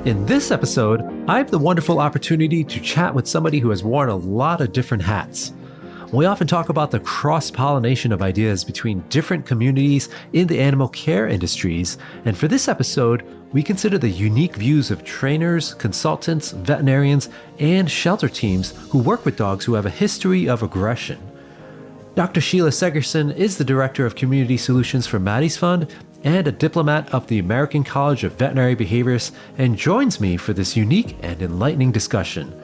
In this episode, I have the wonderful opportunity to chat with somebody who has worn a lot of different hats. We often talk about the cross-pollination of ideas between different communities in the animal care industries, and for this episode, we consider the unique views of trainers, consultants, veterinarians, and shelter teams who work with dogs who have a history of aggression. Dr. Sheila Segurson is the Director of Community Solutions for Maddie's Fund and a diplomat of the American College of Veterinary Behaviorists, and joins me for this unique and enlightening discussion.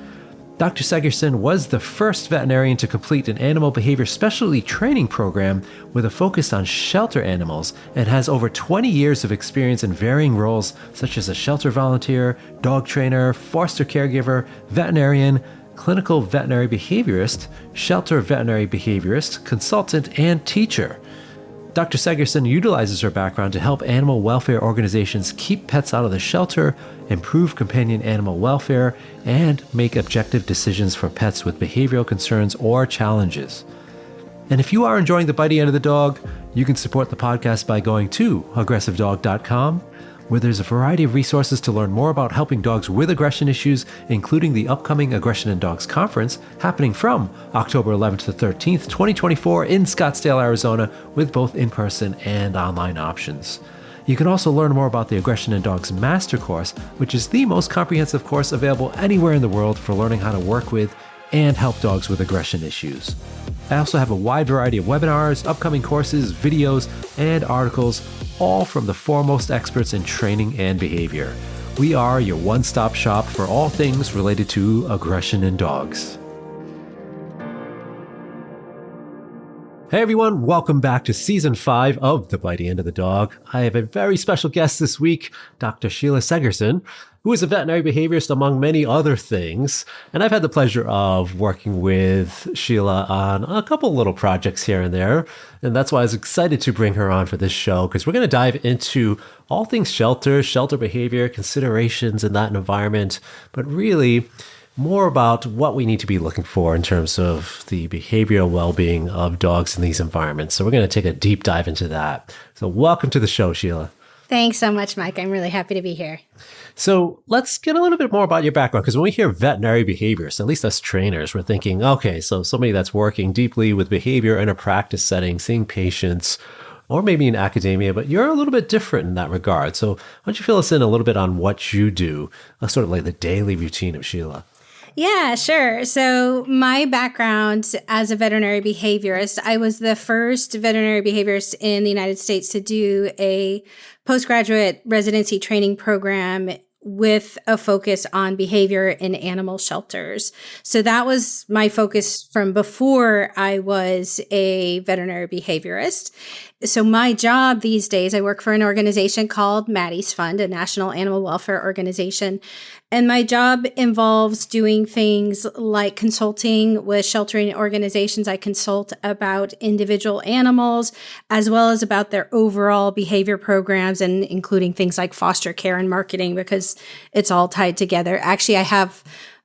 Dr. Segurson was the first veterinarian to complete an animal behavior specialty training program with a focus on shelter animals and has over 20 years of experience in varying roles such as a shelter volunteer, dog trainer, foster caregiver, veterinarian, clinical veterinary behaviorist, shelter veterinary behaviorist, consultant, and teacher. Dr. Segurson utilizes her background to help animal welfare organizations keep pets out of the shelter, improve companion animal welfare, and make objective decisions for pets with behavioral concerns or challenges. And if you are enjoying the Bitey end of the dog, you can support the podcast by going to aggressivedog.com, where there's a variety of resources to learn more about helping dogs with aggression issues, including the upcoming Aggression in Dogs Conference happening from October 11th to 13th, 2024 in Scottsdale, Arizona, with both in-person and online options. You can also learn more about the Aggression in Dogs Master Course, which is the most comprehensive course available anywhere in the world for learning how to work with and help dogs with aggression issues. I also have a wide variety of webinars, upcoming courses, videos, and articles, all from the foremost experts in training and behavior. We are your one-stop shop for all things related to aggression in dogs. Hey everyone, welcome back to Season 5 of The Bitey End of the Dog. I have a very special guest this week, Dr. Sheila Segurson, who is a veterinary behaviorist among many other things. And I've had the pleasure of working with Sheila on a couple little projects here and there. And that's why I was excited to bring her on for this show, because we're going to dive into all things shelter behavior, considerations in that environment, but really more about what we need to be looking for in terms of the behavioral well-being of dogs in these environments. So we're going to take a deep dive into that. So welcome to the show, Sheila. Thanks so much, Mike. I'm really happy to be here. So let's get a little bit more about your background, because when we hear veterinary behaviorists, at least us trainers, we're thinking, okay, so somebody that's working deeply with behavior in a practice setting, seeing patients, or maybe in academia, but you're a little bit different in that regard. So why don't you fill us in a little bit on what you do, sort of like the daily routine of Sheila? Yeah, sure. So my background as a veterinary behaviorist, I was the first veterinary behaviorist in the United States to do a postgraduate residency training program with a focus on behavior in animal shelters. So that was my focus from before I was a veterinary behaviorist. So my job these days, I work for an organization called Maddie's Fund, a national animal welfare organization. And my job involves doing things like consulting with sheltering organizations. I consult about individual animals, as well as about their overall behavior programs, and including things like foster care and marketing, because it's all tied together. Actually, I have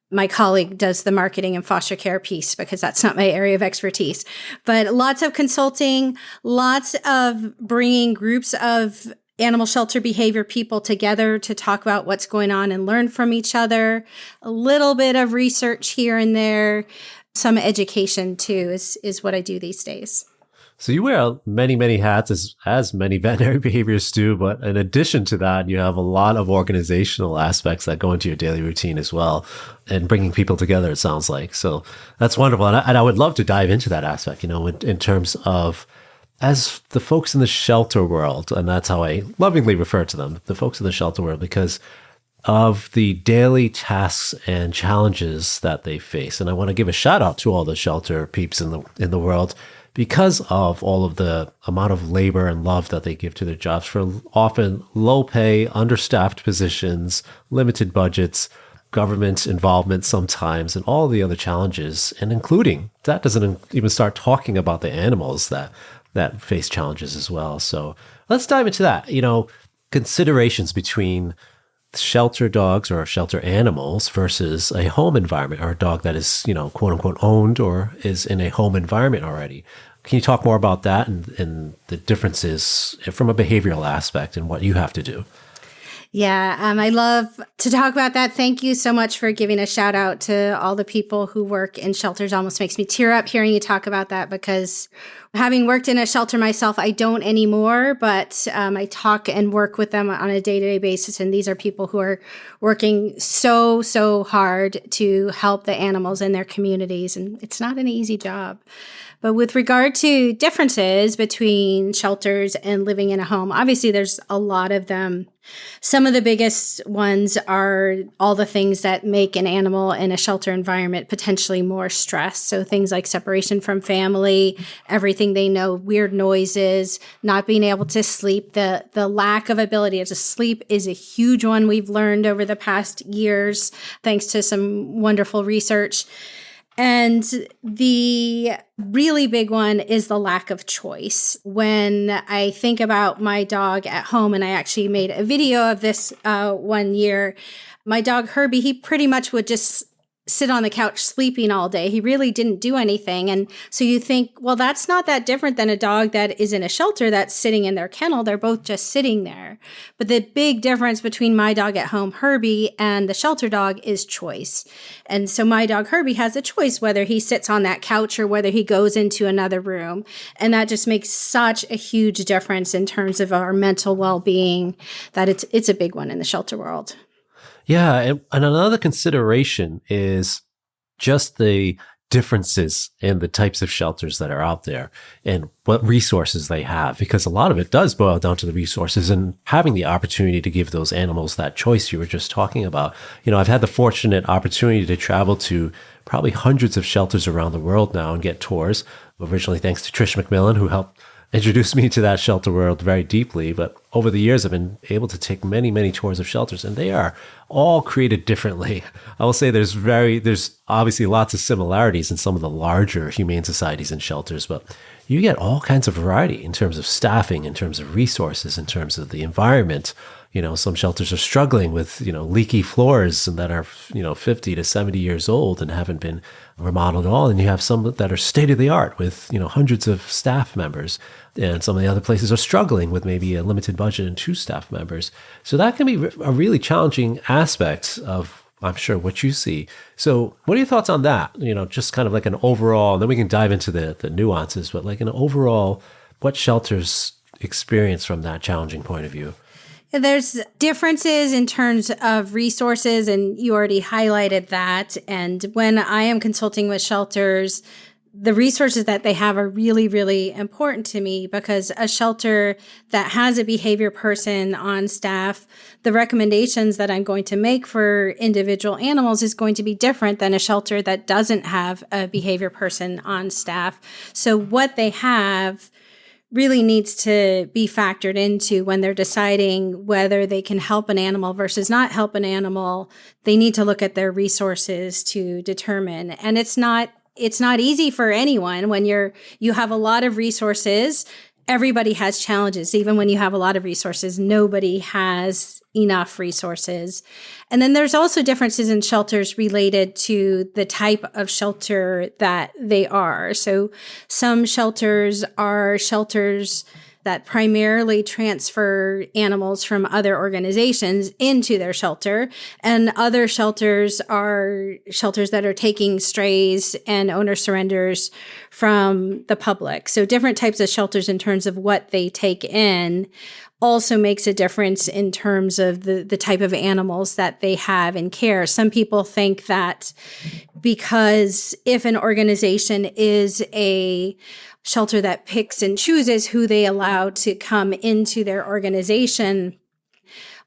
my colleague does the marketing and foster care piece because that's not my area of expertise. But lots of consulting, lots of bringing groups of animal shelter behavior people together to talk about what's going on and learn from each other. A little bit of research here and there. Some education too is what I do these days. So you wear many, many hats, as many veterinary behaviorists do, but in addition to that, you have a lot of organizational aspects that go into your daily routine as well, and bringing people together, it sounds like. So that's wonderful. And I would love to dive into that aspect, in terms of, as the folks in the shelter world, and that's how I lovingly refer to them, the folks in the shelter world, because of the daily tasks and challenges that they face. And I want to give a shout out to all the shelter peeps in the world, because of all of the amount of labor and love that they give to their jobs for often low pay, understaffed positions, limited budgets, government involvement sometimes, and all the other challenges, and including, that doesn't even start talking about the animals that face challenges as well. So let's dive into that. Considerations between shelter dogs or shelter animals versus a home environment, or a dog that is, quote unquote owned or is in a home environment already. Can you talk more about that and the differences from a behavioral aspect and what you have to do? Yeah, I love to talk about that. Thank you so much for giving a shout out to all the people who work in shelters. Almost makes me tear up hearing you talk about that, because having worked in a shelter myself, I don't anymore, but I talk and work with them on a day-to-day basis. And these are people who are working so hard to help the animals in their communities. And it's not an easy job. But with regard to differences between shelters and living in a home, obviously there's a lot of them. Some of the biggest ones are all the things that make an animal in a shelter environment potentially more stressed. So things like separation from family, everything they know, weird noises, not being able to sleep. The lack of ability to sleep is a huge one we've learned over the past years, thanks to some wonderful research. And the really big one is the lack of choice. When I think about my dog at home, and I actually made a video of this one year, my dog Herbie, he pretty much would just sit on the couch sleeping all day. He really didn't do anything. And so you think, well, that's not that different than a dog that is in a shelter that's sitting in their kennel. They're both just sitting there. But the big difference between my dog at home, Herbie, and the shelter dog is choice. And so my dog Herbie has a choice whether he sits on that couch or whether he goes into another room. And that just makes such a huge difference in terms of our mental well-being, that it's a big one in the shelter world. Yeah, and another consideration is just the differences in the types of shelters that are out there and what resources they have, because a lot of it does boil down to the resources and having the opportunity to give those animals that choice you were just talking about. You know, I've had the fortunate opportunity to travel to probably hundreds of shelters around the world now and get tours, originally thanks to Trish McMillan, who helped introduced me to that shelter world very deeply. But over the years, I've been able to take many tours of shelters, and they are all created differently. I will say there's obviously lots of similarities in some of the larger humane societies and shelters, but you get all kinds of variety in terms of staffing, in terms of resources, in terms of the environment. You know, some shelters are struggling with, leaky floors and that are, 50 to 70 years old and haven't been remodeled at all. And you have some that are state of the art with, hundreds of staff members. And some of the other places are struggling with maybe a limited budget and 2 staff members. So that can be a really challenging aspect of, I'm sure, what you see. So what are your thoughts on that? Just kind of like an overall, and then we can dive into the nuances, but like an overall, what shelters experience from that challenging point of view? There's differences in terms of resources, and you already highlighted that. And when I am consulting with shelters, the resources that they have are really, really important to me, because a shelter that has a behavior person on staff, the recommendations that I'm going to make for individual animals is going to be different than a shelter that doesn't have a behavior person on staff. So what they have really needs to be factored into when they're deciding whether they can help an animal versus not help an animal. They need to look at their resources to determine. And it's not easy for anyone when you have a lot of resources. Everybody has challenges. Even when you have a lot of resources, nobody has enough resources. And then there's also differences in shelters related to the type of shelter that they are. So some shelters are shelters that primarily transfer animals from other organizations into their shelter. And other shelters are shelters that are taking strays and owner surrenders from the public. So different types of shelters in terms of what they take in also makes a difference in terms of the type of animals that they have in care. Some people think that because if an organization is a shelter that picks and chooses who they allow to come into their organization,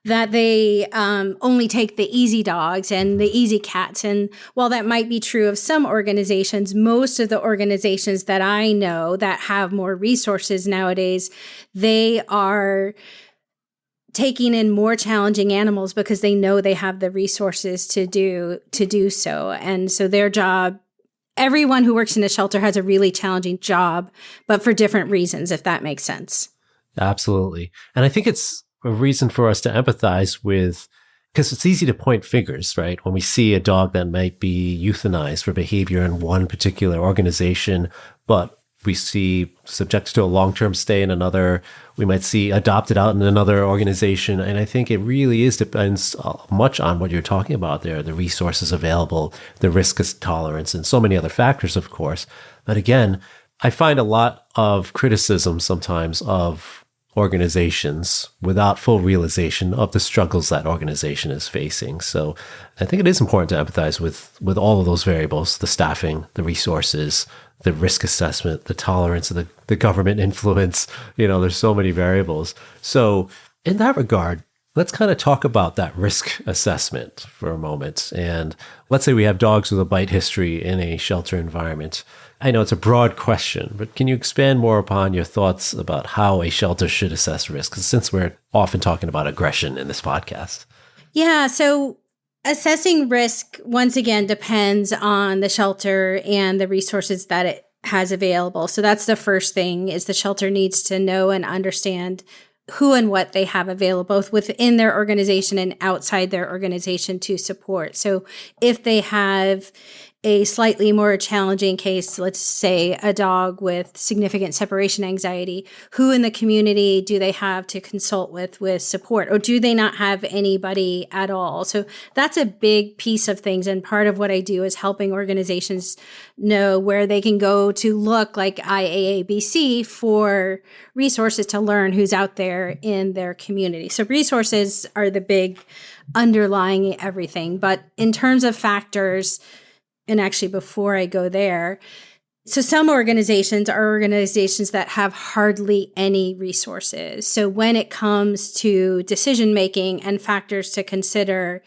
that they only take the easy dogs and the easy cats. And while that might be true of some organizations, most of the organizations that I know that have more resources nowadays, they are taking in more challenging animals because they know they have the resources to do so. And so their job, everyone who works in a shelter has a really challenging job, but for different reasons, if that makes sense. Absolutely. And I think it's a reason for us to empathize with, because it's easy to point fingers, right? When we see a dog that might be euthanized for behavior in one particular organization, but we see subjected to a long-term stay in another. We might see adopted out in another organization. And I think it really depends much on what you're talking about there, the resources available, the risk tolerance, and so many other factors, of course. But again, I find a lot of criticism sometimes of organizations without full realization of the struggles that organization is facing. So I think it is important to empathize with all of those variables, the staffing, the resources, the risk assessment, the tolerance of the government influence. There's so many variables. So in that regard, let's kind of talk about that risk assessment for a moment. And let's say we have dogs with a bite history in a shelter environment. I know it's a broad question, but can you expand more upon your thoughts about how a shelter should assess risk? Since we're often talking about aggression in this podcast. Yeah, so assessing risk, once again, depends on the shelter and the resources that it has available. So that's the first thing, is the shelter needs to know and understand who and what they have available, both within their organization and outside their organization to support. So if they have a slightly more challenging case, let's say a dog with significant separation anxiety, who in the community do they have to consult with support, or do they not have anybody at all? So that's a big piece of things. And part of what I do is helping organizations know where they can go to look, like IAABC, for resources to learn who's out there in their community. So resources are the big underlying everything. But in terms of factors, and actually before I go there, so some organizations are organizations that have hardly any resources. So when it comes to decision making and factors to consider,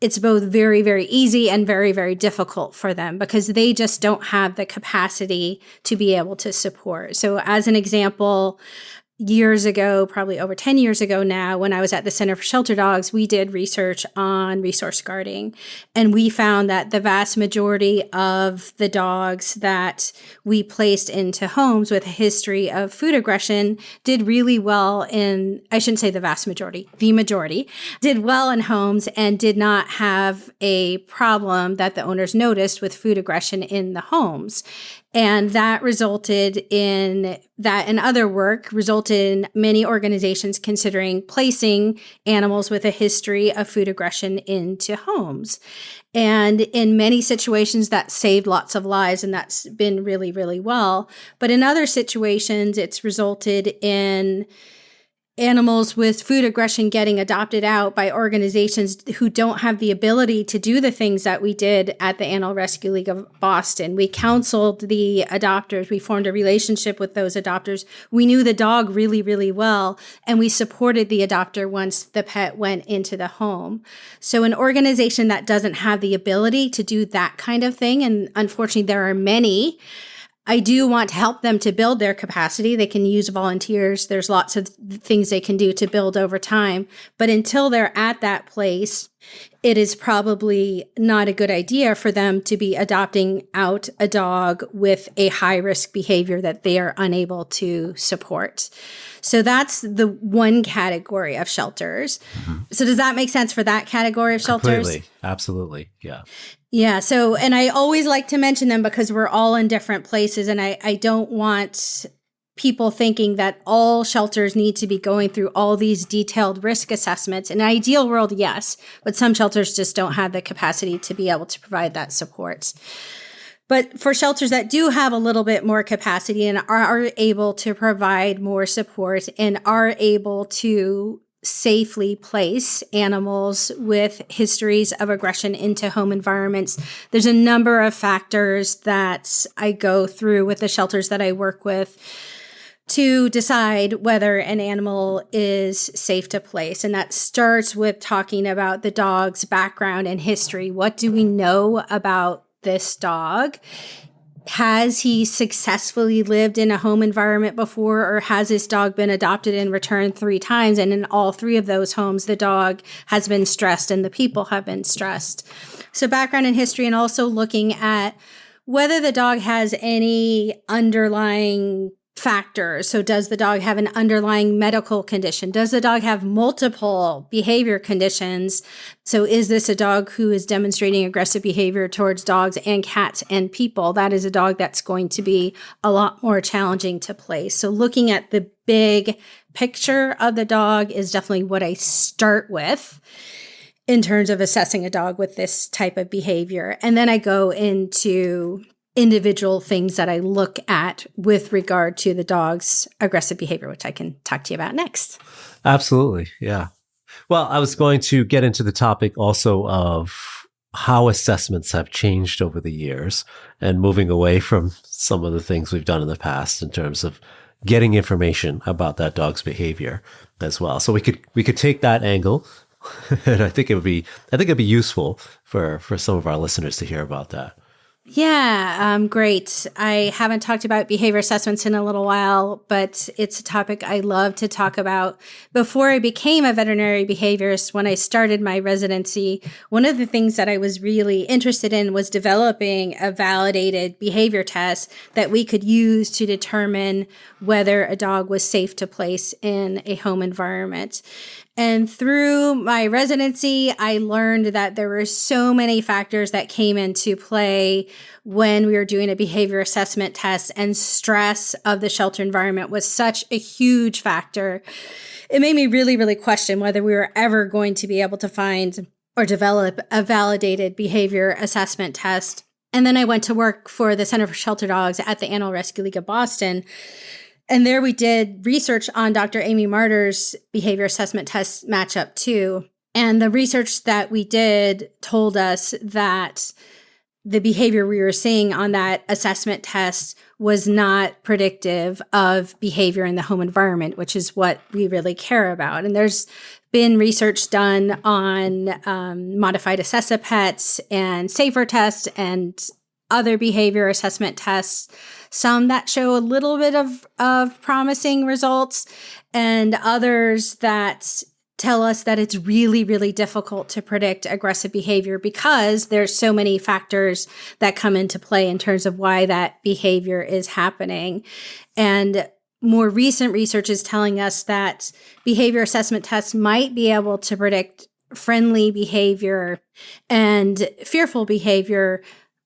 it's both very, very easy and very, very difficult for them because they just don't have the capacity to be able to support. So as an example, years ago, probably over 10 years ago now, when I was at the Center for Shelter Dogs, we did research on resource guarding. And we found that the vast majority of the dogs that we placed into homes with a history of food aggression did really well I shouldn't say the vast majority, the majority did well in homes and did not have a problem that the owners noticed with food aggression in the homes. And that resulted in that, and other work resulted in many organizations considering placing animals with a history of food aggression into homes. And in many situations, that saved lots of lives, and that's been really, really well. But in other situations, it's resulted in animals with food aggression getting adopted out by organizations who don't have the ability to do the things that we did at the Animal Rescue League of Boston. We counseled the adopters. We formed a relationship with those adopters. We knew the dog really, really well, and we supported the adopter once the pet went into the home. So an organization that doesn't have the ability to do that kind of thing, and unfortunately there are many, I do want to help them to build their capacity. They can use volunteers. There's lots of things they can do to build over time. But until they're at that place, it is probably not a good idea for them to be adopting out a dog with a high-risk behavior that they are unable to support. So that's the one category of shelters. Mm-hmm. So does that make sense for that category of shelters? Completely. Absolutely. Yeah. Yeah. So, and I always like to mention them because we're all in different places, and I don't want people thinking that all shelters need to be going through all these detailed risk assessments. In an ideal world, yes, but some shelters just don't have the capacity to be able to provide that support. But for shelters that do have a little bit more capacity and are able to provide more support and are able to safely place animals with histories of aggression into home environments, there's a number of factors that I go through with the shelters that I work with to decide whether an animal is safe to place. And that starts with talking about the dog's background and history. What do we know about this dog? Has he successfully lived in a home environment before, or has this dog been adopted and returned 3 times? And in all 3 of those homes, the dog has been stressed and the people have been stressed. So background and history, and also looking at whether the dog has any underlying factors. So does the dog have an underlying medical condition? Does the dog have multiple behavior conditions? So is this a dog who is demonstrating aggressive behavior towards dogs and cats and people? That is a dog that's going to be a lot more challenging to place. So looking at the big picture of the dog is definitely what I start with in terms of assessing a dog with this type of behavior. And then I go into individual things that I look at with regard to the dog's aggressive behavior, which I can talk to you about next. Absolutely. Yeah. Well, I was going to get into the topic also of how assessments have changed over the years and moving away from some of the things we've done in the past in terms of getting information about that dog's behavior as well. So we could take that angle, and I think it'd be useful for some of our listeners to hear about that. Yeah, great. I haven't talked about behavior assessments in a little while, but it's a topic I love to talk about. Before I became a veterinary behaviorist, when I started my residency, one of the things that I was really interested in was developing a validated behavior test that we could use to determine whether a dog was safe to place in a home environment. And through my residency, I learned that there were so many factors that came into play when we were doing a behavior assessment test, and stress of the shelter environment was such a huge factor. It made me really, really question whether we were ever going to be able to find or develop a validated behavior assessment test. And then I went to work for the Center for Shelter Dogs at the Animal Rescue League of Boston. And there we did research on Dr. Amy Marder's behavior assessment test matchup too. And the research that we did told us that the behavior we were seeing on that assessment test was not predictive of behavior in the home environment, which is what we really care about. And there's been research done on modified Assess-A-Pets and SAFER tests and other behavior assessment tests, some that show a little bit of promising results, and others that tell us that it's really, really difficult to predict aggressive behavior because there's so many factors that come into play in terms of why that behavior is happening. And more recent research is telling us that behavior assessment tests might be able to predict friendly behavior and fearful behavior,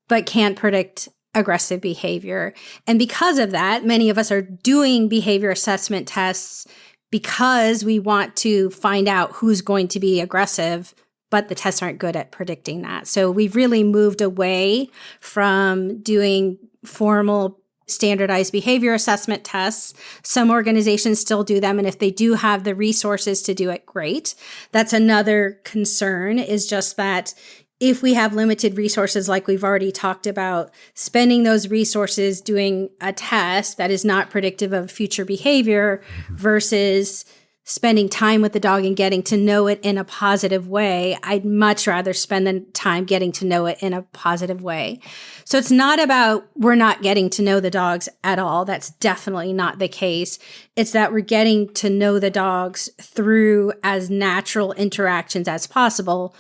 but can't predict aggressive behavior. And because of that, many of us are doing behavior assessment tests because we want to find out who's going to be aggressive, but the tests aren't good at predicting that. So we've really moved away from doing formal standardized behavior assessment tests. Some organizations still do them, and if they do have the resources to do it, great. That's another concern, is just that if we have limited resources, like we've already talked about, spending those resources doing a test that is not predictive of future behavior versus spending time with the dog and getting to know it in a positive way, I'd much rather spend the time getting to know it in a positive way. So it's not about we're not getting to know the dogs at all. That's definitely not the case. It's that we're getting to know the dogs through as natural interactions as possible,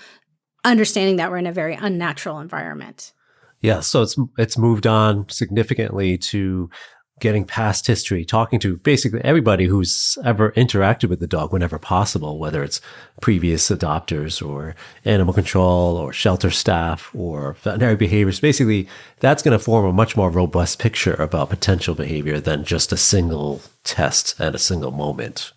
understanding that we're in a very unnatural environment. Yeah, so it's moved on significantly to getting past history, talking to basically everybody who's ever interacted with the dog whenever possible, whether it's previous adopters or animal control or shelter staff or veterinary behaviors. Basically, that's going to form a much more robust picture about potential behavior than just a single test at a single moment.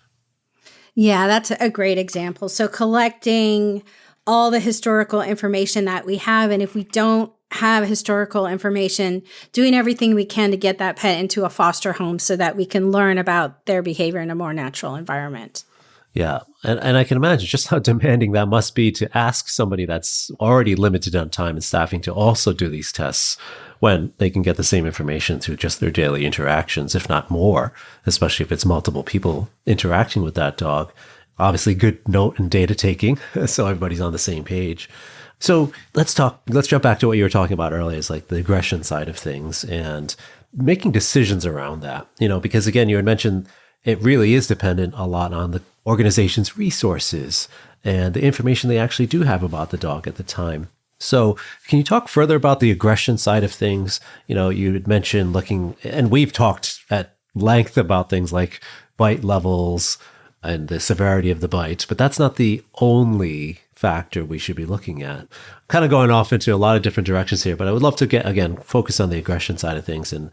Yeah, that's a great example. So collecting all the historical information that we have. And if we don't have historical information, doing everything we can to get that pet into a foster home so that we can learn about their behavior in a more natural environment. Yeah. And I can imagine just how demanding that must be to ask somebody that's already limited on time and staffing to also do these tests when they can get the same information through just their daily interactions, if not more, especially if it's multiple people interacting with that dog. Obviously, good note and data taking, so everybody's on the same page. So let's jump back to what you were talking about earlier, is like the aggression side of things and making decisions around that, because again, you had mentioned it really is dependent a lot on the organization's resources and the information they actually do have about the dog at the time. So can you talk further about the aggression side of things? You had mentioned looking, and we've talked at length about things like bite levels and the severity of the bite, but that's not the only factor we should be looking at. Kind of going off into a lot of different directions here, but I would love to again, focus on the aggression side of things and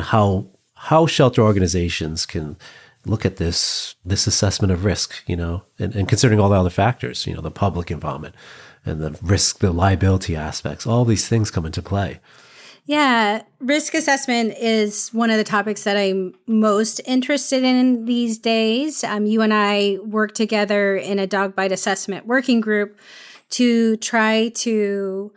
how shelter organizations can look at this assessment of risk, and considering all the other factors, the public involvement and the risk, the liability aspects, all these things come into play. Yeah, risk assessment is one of the topics that I'm most interested in these days. You and I work together in a dog bite assessment working group to try to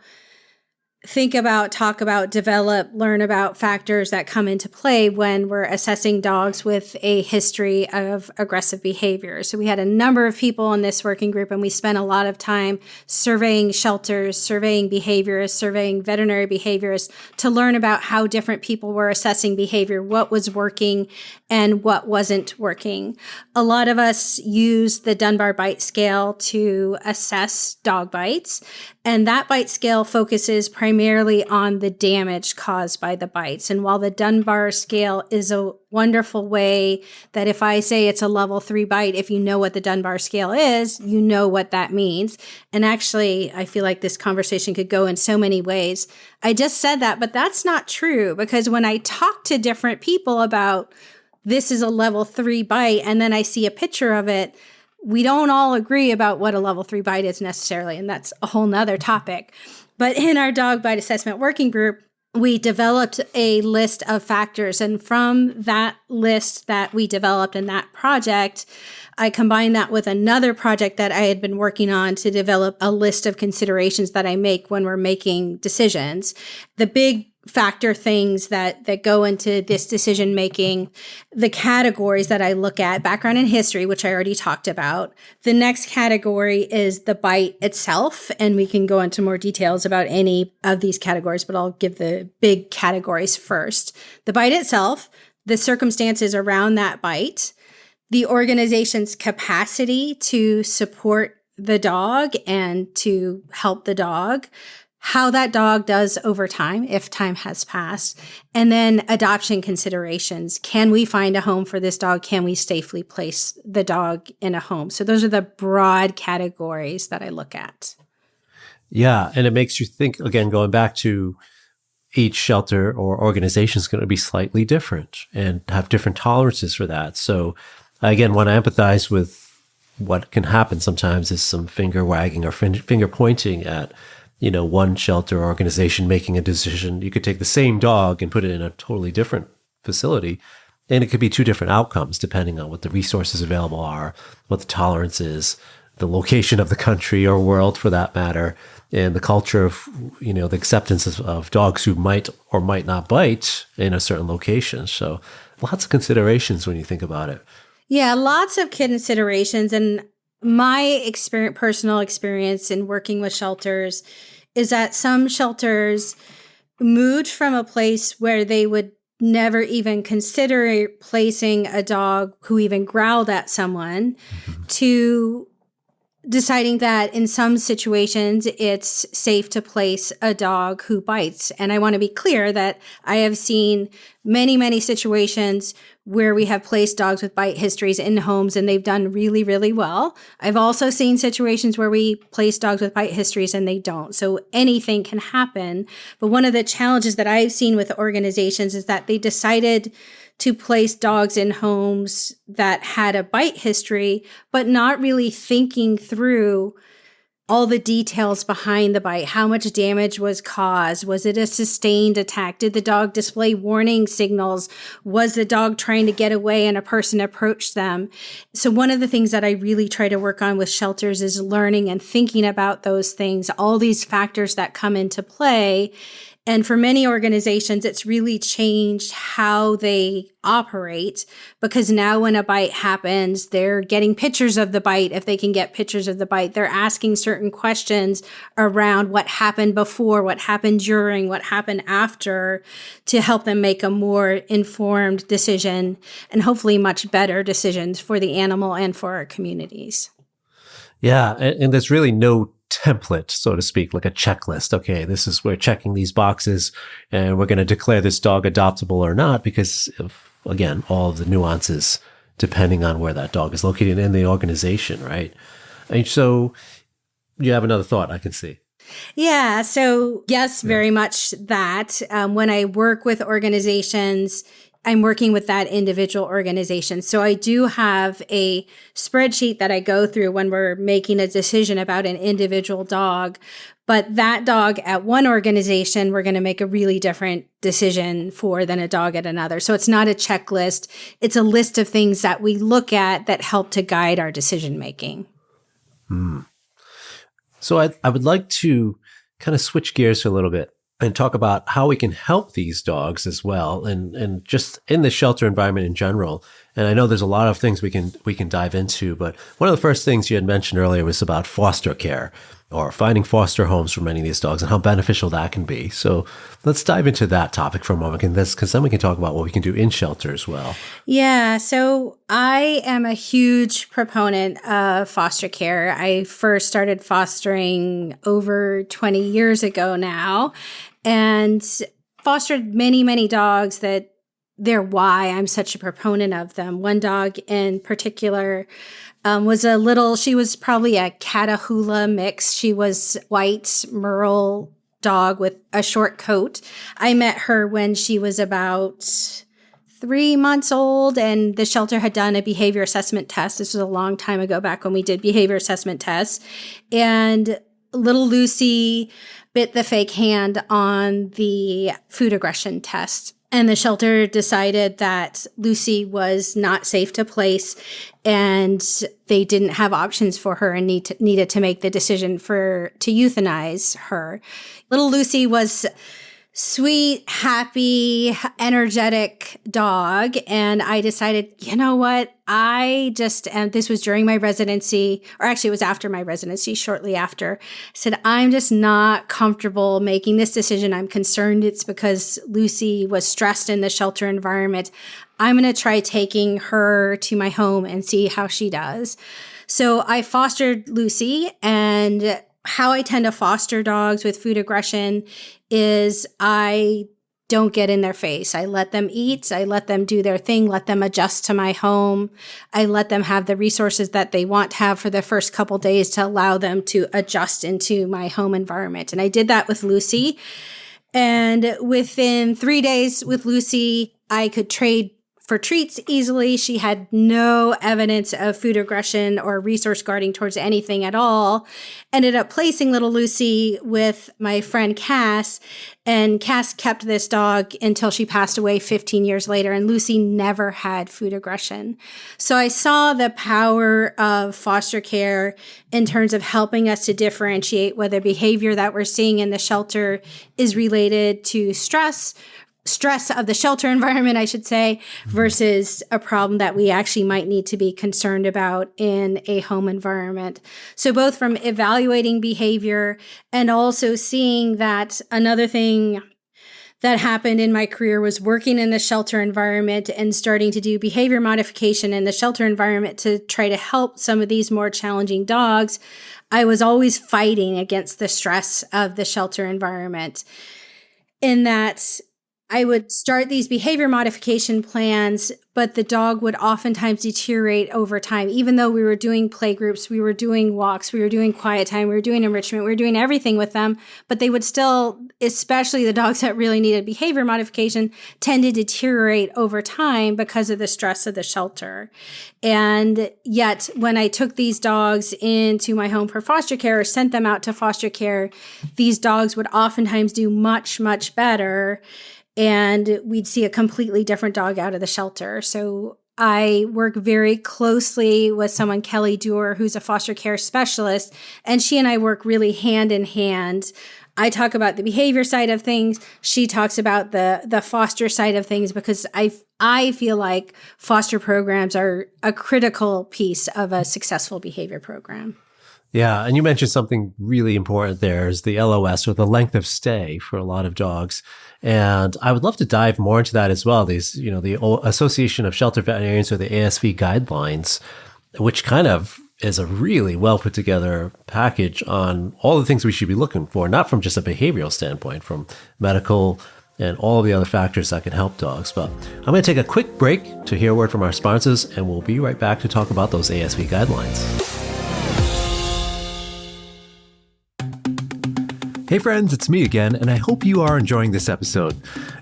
think about, talk about, develop, learn about factors that come into play when we're assessing dogs with a history of aggressive behavior. So we had a number of people in this working group, and we spent a lot of time surveying shelters, surveying behaviorists, surveying veterinary behaviorists to learn about how different people were assessing behavior, what was working and what wasn't working. A lot of us use the Dunbar bite scale to assess dog bites, and that bite scale focuses primarily on the damage caused by the bites. And while the Dunbar scale is a wonderful way that if I say it's a level 3 bite, if you know what the Dunbar scale is, you know what that means. And actually, I feel like this conversation could go in so many ways. I just said that, but that's not true, because when I talk to different people about this is a level 3 bite, and then I see a picture of it, we don't all agree about what a level 3 bite is necessarily, and that's a whole nother topic. But in our dog bite assessment working group, we developed a list of factors. And from that list that we developed in that project, I combined that with another project that I had been working on to develop a list of considerations that I make when we're making decisions. The big factor things that go into this decision making, the categories that I look at, background and history, which I already talked about. The next category is the bite itself, and we can go into more details about any of these categories, but I'll give the big categories first. The bite itself, the circumstances around that bite, the organization's capacity to support the dog and to help the dog, how that dog does over time, if time has passed, and then adoption considerations. Can we find a home for this dog? Can we safely place the dog in a home? So those are the broad categories that I look at. Yeah, and it makes you think, again, going back to each shelter or organization is going to be slightly different and have different tolerances for that. So again, when I empathize with what can happen sometimes is some finger wagging or finger pointing at one shelter or organization making a decision. You could take the same dog and put it in a totally different facility, and it could be two different outcomes depending on what the resources available are, what the tolerance is, the location of the country or world for that matter, and the culture of, the acceptance of dogs who might or might not bite in a certain location. So lots of considerations when you think about it. Yeah, lots of considerations. And my personal experience in working with shelters is that some shelters moved from a place where they would never even consider placing a dog who even growled at someone to deciding that in some situations it's safe to place a dog who bites. And I want to be clear that I have seen many, many situations where we have placed dogs with bite histories in homes and they've done really, really well. I've also seen situations where we place dogs with bite histories and they don't. So anything can happen. But one of the challenges that I've seen with organizations is that they decided to place dogs in homes that had a bite history, but not really thinking through all the details behind the bite. How much damage was caused? Was it a sustained attack? Did the dog display warning signals? Was the dog trying to get away and a person approached them? So one of the things that I really try to work on with shelters is learning and thinking about those things, all these factors that come into play. And for many organizations, it's really changed how they operate, because now when a bite happens, they're getting pictures of the bite. If they can get pictures of the bite, they're asking certain questions around what happened before, what happened during, what happened after, to help them make a more informed decision and hopefully much better decisions for the animal and for our communities. Yeah, and there's really no template, so to speak, like a checklist. Okay, we're checking these boxes and we're going to declare this dog adoptable or not, because again, all of the nuances depending on where that dog is located in the organization, right? And so you have another thought I can see. Yeah. So yes, very much that. When I work with organizations, I'm working with that individual organization. So I do have a spreadsheet that I go through when we're making a decision about an individual dog. But that dog at one organization, we're going to make a really different decision for than a dog at another. So it's not a checklist. It's a list of things that we look at that help to guide our decision making. So I would like to kind of switch gears a little bit and talk about how we can help these dogs as well, and just in the shelter environment in general. And I know there's a lot of things we can dive into, but one of the first things you had mentioned earlier was about foster care or finding foster homes for many of these dogs and how beneficial that can be. So let's dive into that topic for a moment, because then we can talk about what we can do in shelter as well. Yeah, so I am a huge proponent of foster care. I first started fostering over 20 years ago now, and fostered many, many dogs that they're why I'm such a proponent of them. One dog in particular she was probably a Catahoula mix. She was white merle dog with a short coat. I met her when she was about 3 months old, and the shelter had done a behavior assessment test. This was a long time ago, back when we did behavior assessment tests. And little Lucy bit the fake hand on the food aggression test. And the shelter decided that Lucy was not safe to place, and they didn't have options for her and needed to make the decision to euthanize her. Little Lucy was sweet, happy, energetic dog. And I decided, you know what? And this was during my residency, or actually it was after my residency, shortly after. I said, I'm just not comfortable making this decision. I'm concerned it's because Lucy was stressed in the shelter environment. I'm going to try taking her to my home and see how she does. So I fostered Lucy, and how I tend to foster dogs with food aggression is I don't get in their face. I let them eat. I let them do their thing, let them adjust to my home. I let them have the resources that they want to have for the first couple days to allow them to adjust into my home environment. And I did that with Lucy. And within 3 days with Lucy, I could trade for treats easily. She had no evidence of food aggression or resource guarding towards anything at all. Ended up placing little Lucy with my friend Cass, and Cass kept this dog until she passed away 15 years later, and Lucy never had food aggression. So I saw the power of foster care in terms of helping us to differentiate whether behavior that we're seeing in the shelter is related to stress of the shelter environment, I should say, versus a problem that we actually might need to be concerned about in a home environment. So both from evaluating behavior and also seeing that another thing that happened in my career was working in the shelter environment and starting to do behavior modification in the shelter environment to try to help some of these more challenging dogs. I was always fighting against the stress of the shelter environment, in that I would start these behavior modification plans, but the dog would oftentimes deteriorate over time. Even though we were doing playgroups, we were doing walks, we were doing quiet time, we were doing enrichment, we were doing everything with them, but they would still, especially the dogs that really needed behavior modification, tend to deteriorate over time because of the stress of the shelter. And yet, when I took these dogs into my home for foster care or sent them out to foster care, these dogs would oftentimes do much, much better. And we'd see a completely different dog out of the shelter. So I work very closely with someone, Kelly Dewar, who's a foster care specialist, and she and I work really hand in hand. I talk about the behavior side of things. She talks about the foster side of things, because I feel like foster programs are a critical piece of a successful behavior program. Yeah, and you mentioned something really important there is the LOS, or the length of stay for a lot of dogs. And I would love to dive more into that as well. These, the Association of Shelter Veterinarians, or the ASV guidelines, which kind of is a really well put together package on all the things we should be looking for, not from just a behavioral standpoint, from medical and all the other factors that can help dogs. But I'm going to take a quick break to hear a word from our sponsors, and we'll be right back to talk about those ASV guidelines. Hey friends, it's me again, and I hope you are enjoying this episode.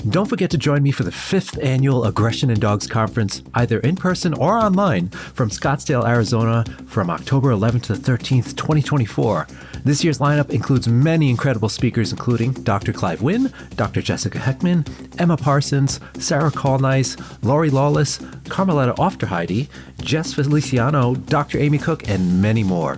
Don't forget to join me for the 5th annual Aggression in Dogs Conference, either in person or online, from Scottsdale, Arizona, from October 11th to 13th, 2024. This year's lineup includes many incredible speakers, including Dr. Clive Wynn, Dr. Jessica Heckman, Emma Parsons, Sarah Colnice, Lori Lawless, Carmeletta Ofterheide, Jess Feliciano, Dr. Amy Cook, and many more.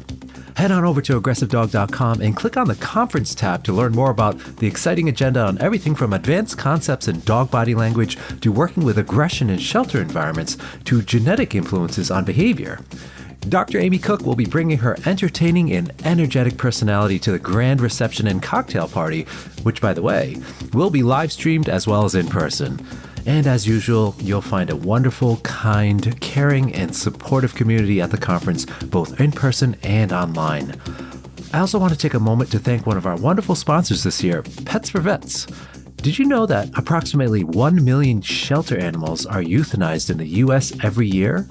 Head on over to aggressivedog.com and click on the conference tab to learn more about the exciting agenda on everything from advanced concepts in dog body language to working with aggression in shelter environments to genetic influences on behavior. Dr. Amy Cook will be bringing her entertaining and energetic personality to the grand reception and cocktail party, which, by the way, will be live streamed as well as in person. And as usual, you'll find a wonderful, kind, caring, and supportive community at the conference, both in person and online. I also want to take a moment to thank one of our wonderful sponsors this year, Pets for Vets. Did you know that approximately 1 million shelter animals are euthanized in the U.S. every year?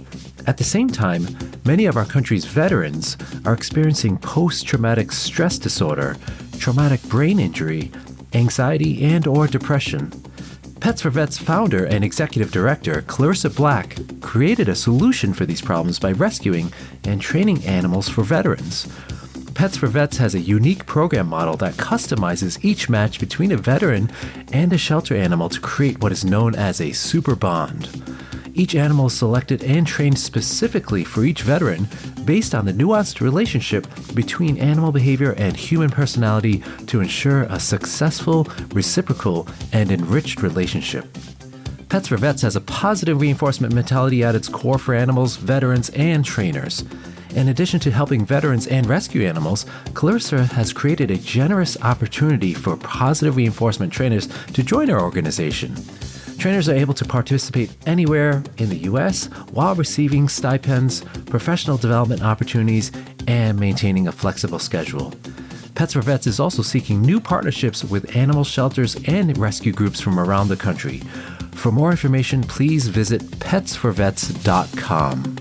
At the same time, many of our country's veterans are experiencing post-traumatic stress disorder, traumatic brain injury, anxiety, and/or depression. Pets for Vets founder and executive director Clarissa Black created a solution for these problems by rescuing and training animals for veterans. Pets for Vets has a unique program model that customizes each match between a veteran and a shelter animal to create what is known as a super bond. Each animal is selected and trained specifically for each veteran based on the nuanced relationship between animal behavior and human personality to ensure a successful, reciprocal, and enriched relationship. Pets for Vets has a positive reinforcement mentality at its core for animals, veterans, and trainers. In addition to helping veterans and rescue animals, Clarissa has created a generous opportunity for positive reinforcement trainers to join our organization. Trainers are able to participate anywhere in the U.S. while receiving stipends, professional development opportunities, and maintaining a flexible schedule. Pets for Vets is also seeking new partnerships with animal shelters and rescue groups from around the country. For more information, please visit petsforvets.com.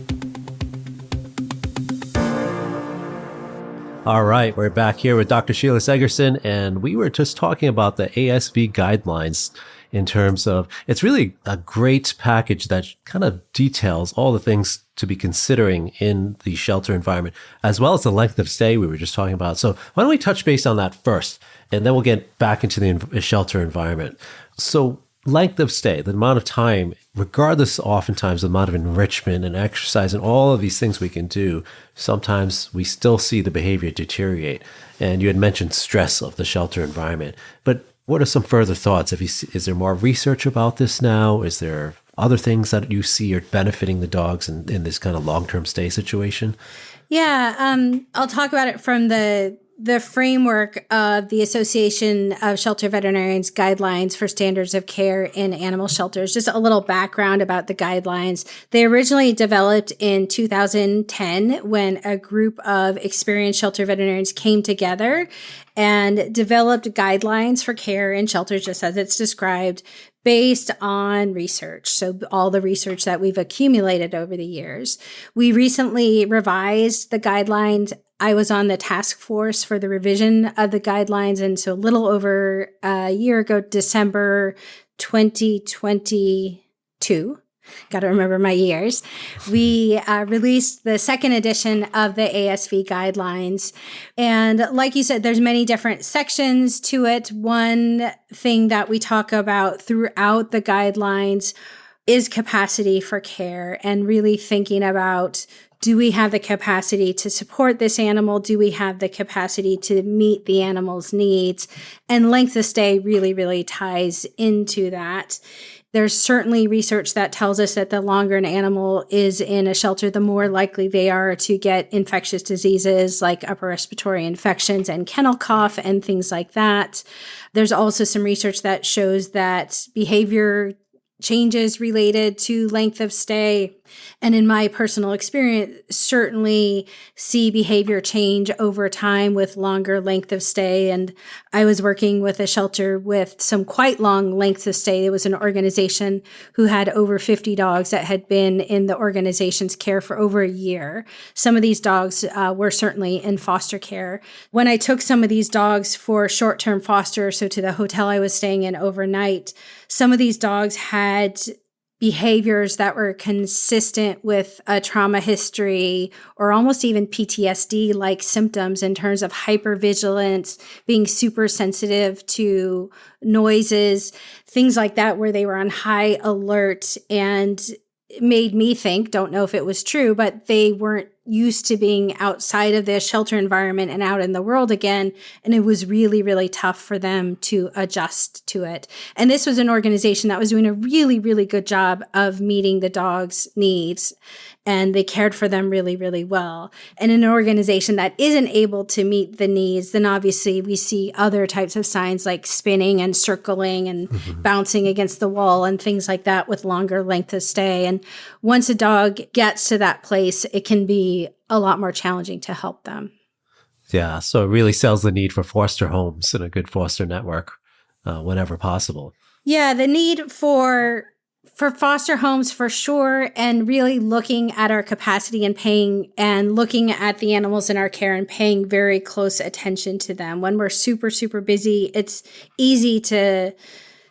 All right, we're back here with Dr. Sheila Segurson, and we were just talking about the ASV guidelines in terms of, it's really a great package that kind of details all the things to be considering in the shelter environment, as well as the length of stay we were just talking about. So why don't we touch base on that first, and then we'll get back into the shelter environment. So length of stay, the amount of time, regardless oftentimes of the amount of enrichment and exercise and all of these things we can do, sometimes we still see the behavior deteriorate. And you had mentioned stress of the shelter environment, but what are some further thoughts? Is there more research about this now? Is there other things that you see are benefiting the dogs in this kind of long-term stay situation? Yeah, I'll talk about it from the framework of the Association of Shelter Veterinarians Guidelines for Standards of Care in Animal Shelters. Just a little background about the guidelines. They originally developed in 2010 when a group of experienced shelter veterinarians came together and developed guidelines for care in shelters, just as it's described, based on research. So all the research that we've accumulated over the years. We recently revised the guidelines. I was on the task force for the revision of the guidelines. And so a little over a year ago, December 2022, got to remember my years, we released the second edition of the ASV guidelines. And like you said, there's many different sections to it. One thing that we talk about throughout the guidelines is capacity for care, and really thinking about, do we have the capacity to support this animal? Do we have the capacity to meet the animal's needs? And length of stay really, really ties into that. There's certainly research that tells us that the longer an animal is in a shelter, the more likely they are to get infectious diseases like upper respiratory infections and kennel cough and things like that. There's also some research that shows that behavior changes related to length of stay. And in my personal experience, certainly see behavior change over time with longer length of stay. And I was working with a shelter with some quite long lengths of stay. It was an organization who had over 50 dogs that had been in the organization's care for over a year. Some of these dogs were certainly in foster care. When I took some of these dogs for short-term foster, so to the hotel I was staying in overnight, some of these dogs had behaviors that were consistent with a trauma history or almost even PTSD-like symptoms in terms of hypervigilance, being super sensitive to noises, things like that, where they were on high alert. And it made me think, don't know if it was true, but they weren't used to being outside of their shelter environment and out in the world again. And it was really, really tough for them to adjust to it. And this was an organization that was doing a really, really good job of meeting the dogs' needs. And they cared for them really, really well. And in an organization that isn't able to meet the needs, then obviously we see other types of signs like spinning and circling and bouncing against the wall and things like that with longer length of stay. And once a dog gets to that place, it can be a lot more challenging to help them. Yeah, so it really sells the need for foster homes and a good foster network whenever possible. Yeah, the need for foster homes for sure, and really looking at our capacity and paying and looking at the animals in our care and paying very close attention to them. When we're super, super busy, it's easy to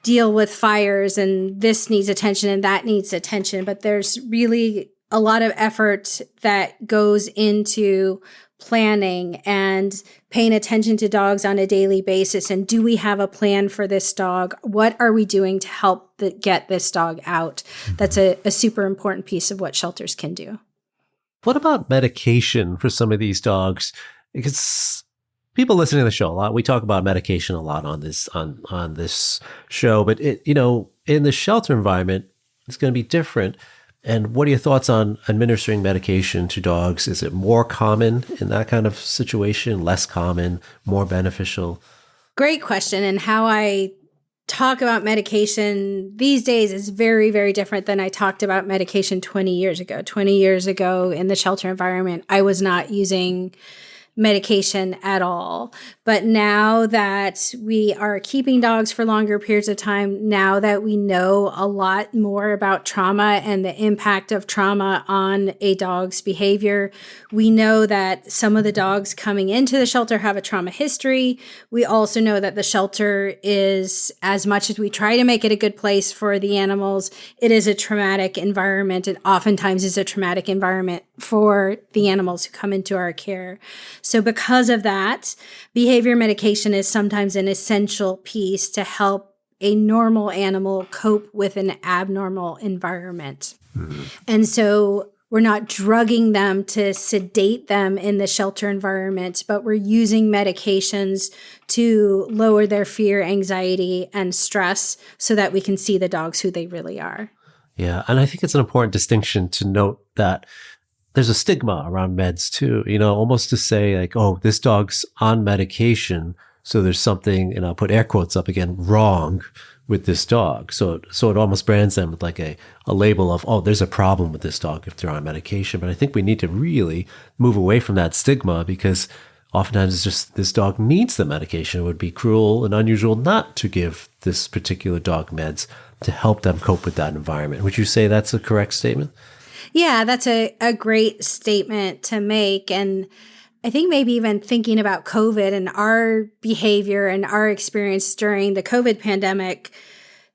deal with fires and this needs attention and that needs attention, but there's really a lot of effort that goes into planning and paying attention to dogs on a daily basis. And do we have a plan for this dog? What are we doing to help get this dog out? That's a super important piece of what shelters can do. What about medication for some of these dogs? Because people listening to the show a lot, we talk about medication a lot on this on this show, but in the shelter environment, it's going to be different. And what are your thoughts on administering medication to dogs? Is it more common in that kind of situation, less common, more beneficial? Great question. And how I talk about medication these days is very, very different than I talked about medication 20 years ago. 20 years ago in the shelter environment, I was not using medication at all. But now that we are keeping dogs for longer periods of time, now that we know a lot more about trauma and the impact of trauma on a dog's behavior, we know that some of the dogs coming into the shelter have a trauma history. We also know that the shelter is, as much as we try to make it a good place for the animals, it is a traumatic environment. It oftentimes is a traumatic environment for the animals who come into our care. So because of that, behavior medication is sometimes an essential piece to help a normal animal cope with an abnormal environment. Mm-hmm. And so we're not drugging them to sedate them in the shelter environment, but we're using medications to lower their fear, anxiety, and stress so that we can see the dogs who they really are. Yeah, and I think it's an important distinction to note that there's a stigma around meds too, almost to say like, oh, this dog's on medication, so there's something, and I'll put air quotes up again, wrong with this dog. So it almost brands them with like a label of, oh, there's a problem with this dog if they're on medication. But I think we need to really move away from that stigma, because oftentimes it's just this dog needs the medication. It would be cruel and unusual not to give this particular dog meds to help them cope with that environment. Would you say that's a correct statement? Yeah, that's a great statement to make. And I think maybe even thinking about COVID and our behavior and our experience during the COVID pandemic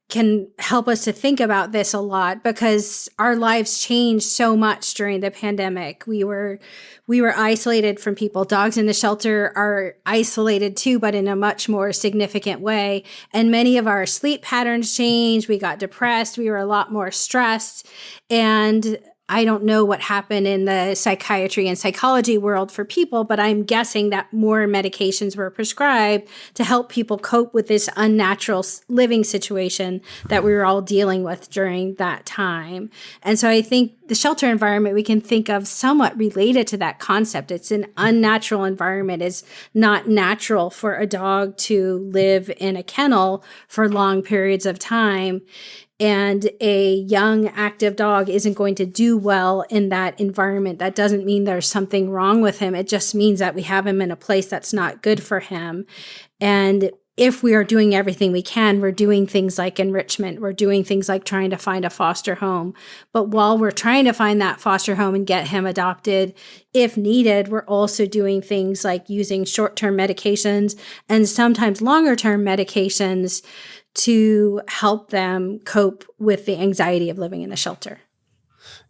can help us to think about this a lot, because our lives changed so much during the pandemic. We were isolated from people. Dogs in the shelter are isolated too, but in a much more significant way. And many of our sleep patterns changed. We got depressed. We were a lot more stressed. And I don't know what happened in the psychiatry and psychology world for people, but I'm guessing that more medications were prescribed to help people cope with this unnatural living situation that we were all dealing with during that time. And so I think the shelter environment we can think of somewhat related to that concept. It's an unnatural environment. It's not natural for a dog to live in a kennel for long periods of time. And a young active dog isn't going to do well in that environment. That doesn't mean there's something wrong with him. It just means that we have him in a place that's not good for him. And if we are doing everything we can, we're doing things like enrichment. We're doing things like trying to find a foster home. But while we're trying to find that foster home and get him adopted, if needed, we're also doing things like using short-term medications and sometimes longer-term medications to help them cope with the anxiety of living in a shelter.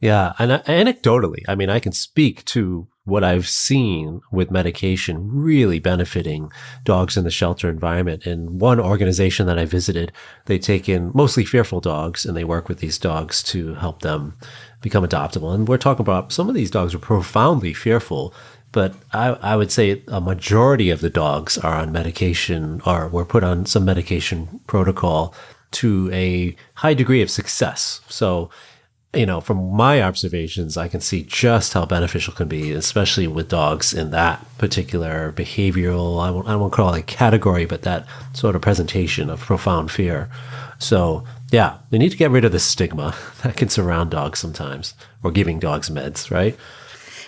Yeah. And anecdotally, I mean, I can speak to what I've seen with medication really benefiting dogs in the shelter environment. In one organization that I visited, they take in mostly fearful dogs and they work with these dogs to help them become adoptable. And we're talking about some of these dogs are profoundly fearful, but I would say a majority of the dogs are on medication or were put on some medication protocol to a high degree of success. So, you know, from my observations, I can see just how beneficial it can be, especially with dogs in that particular behavioral, I won't call it a category, but that sort of presentation of profound fear. So yeah, we need to get rid of the stigma that can surround dogs sometimes, or giving dogs meds, right?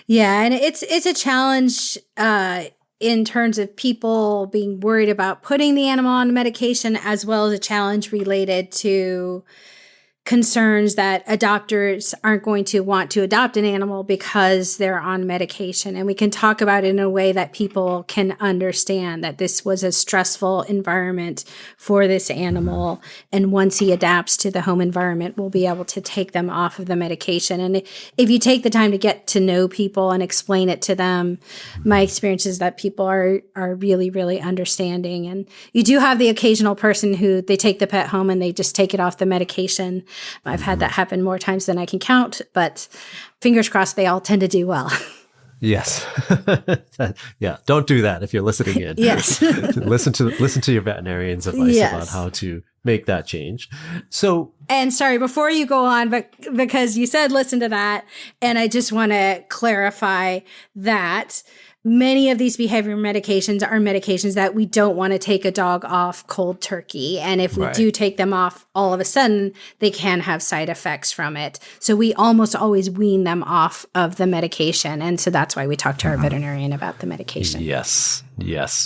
Yeah, and it's a challenge in terms of people being worried about putting the animal on medication, as well as a challenge related to concerns that adopters aren't going to want to adopt an animal because they're on medication. And we can talk about it in a way that people can understand that this was a stressful environment for this animal. And once he adapts to the home environment, we'll be able to take them off of the medication. And if you take the time to get to know people and explain it to them, my experience is that people are really, really understanding. And you do have the occasional person who they take the pet home and they just take it off the medication. I've had that happen more times than I can count, but fingers crossed they all tend to do well. Yes. Yeah. Don't do that if you're listening in. Yes. listen to your veterinarian's advice about how to make that change. So, and sorry, before you go on, but because you said listen to that, and I just want to clarify that many of these behavior medications are medications that we don't want to take a dog off cold turkey. And if we do take them off all of a sudden, they can have side effects from it. So we almost always wean them off of the medication. And so that's why we talk to our veterinarian about the medication. Yes.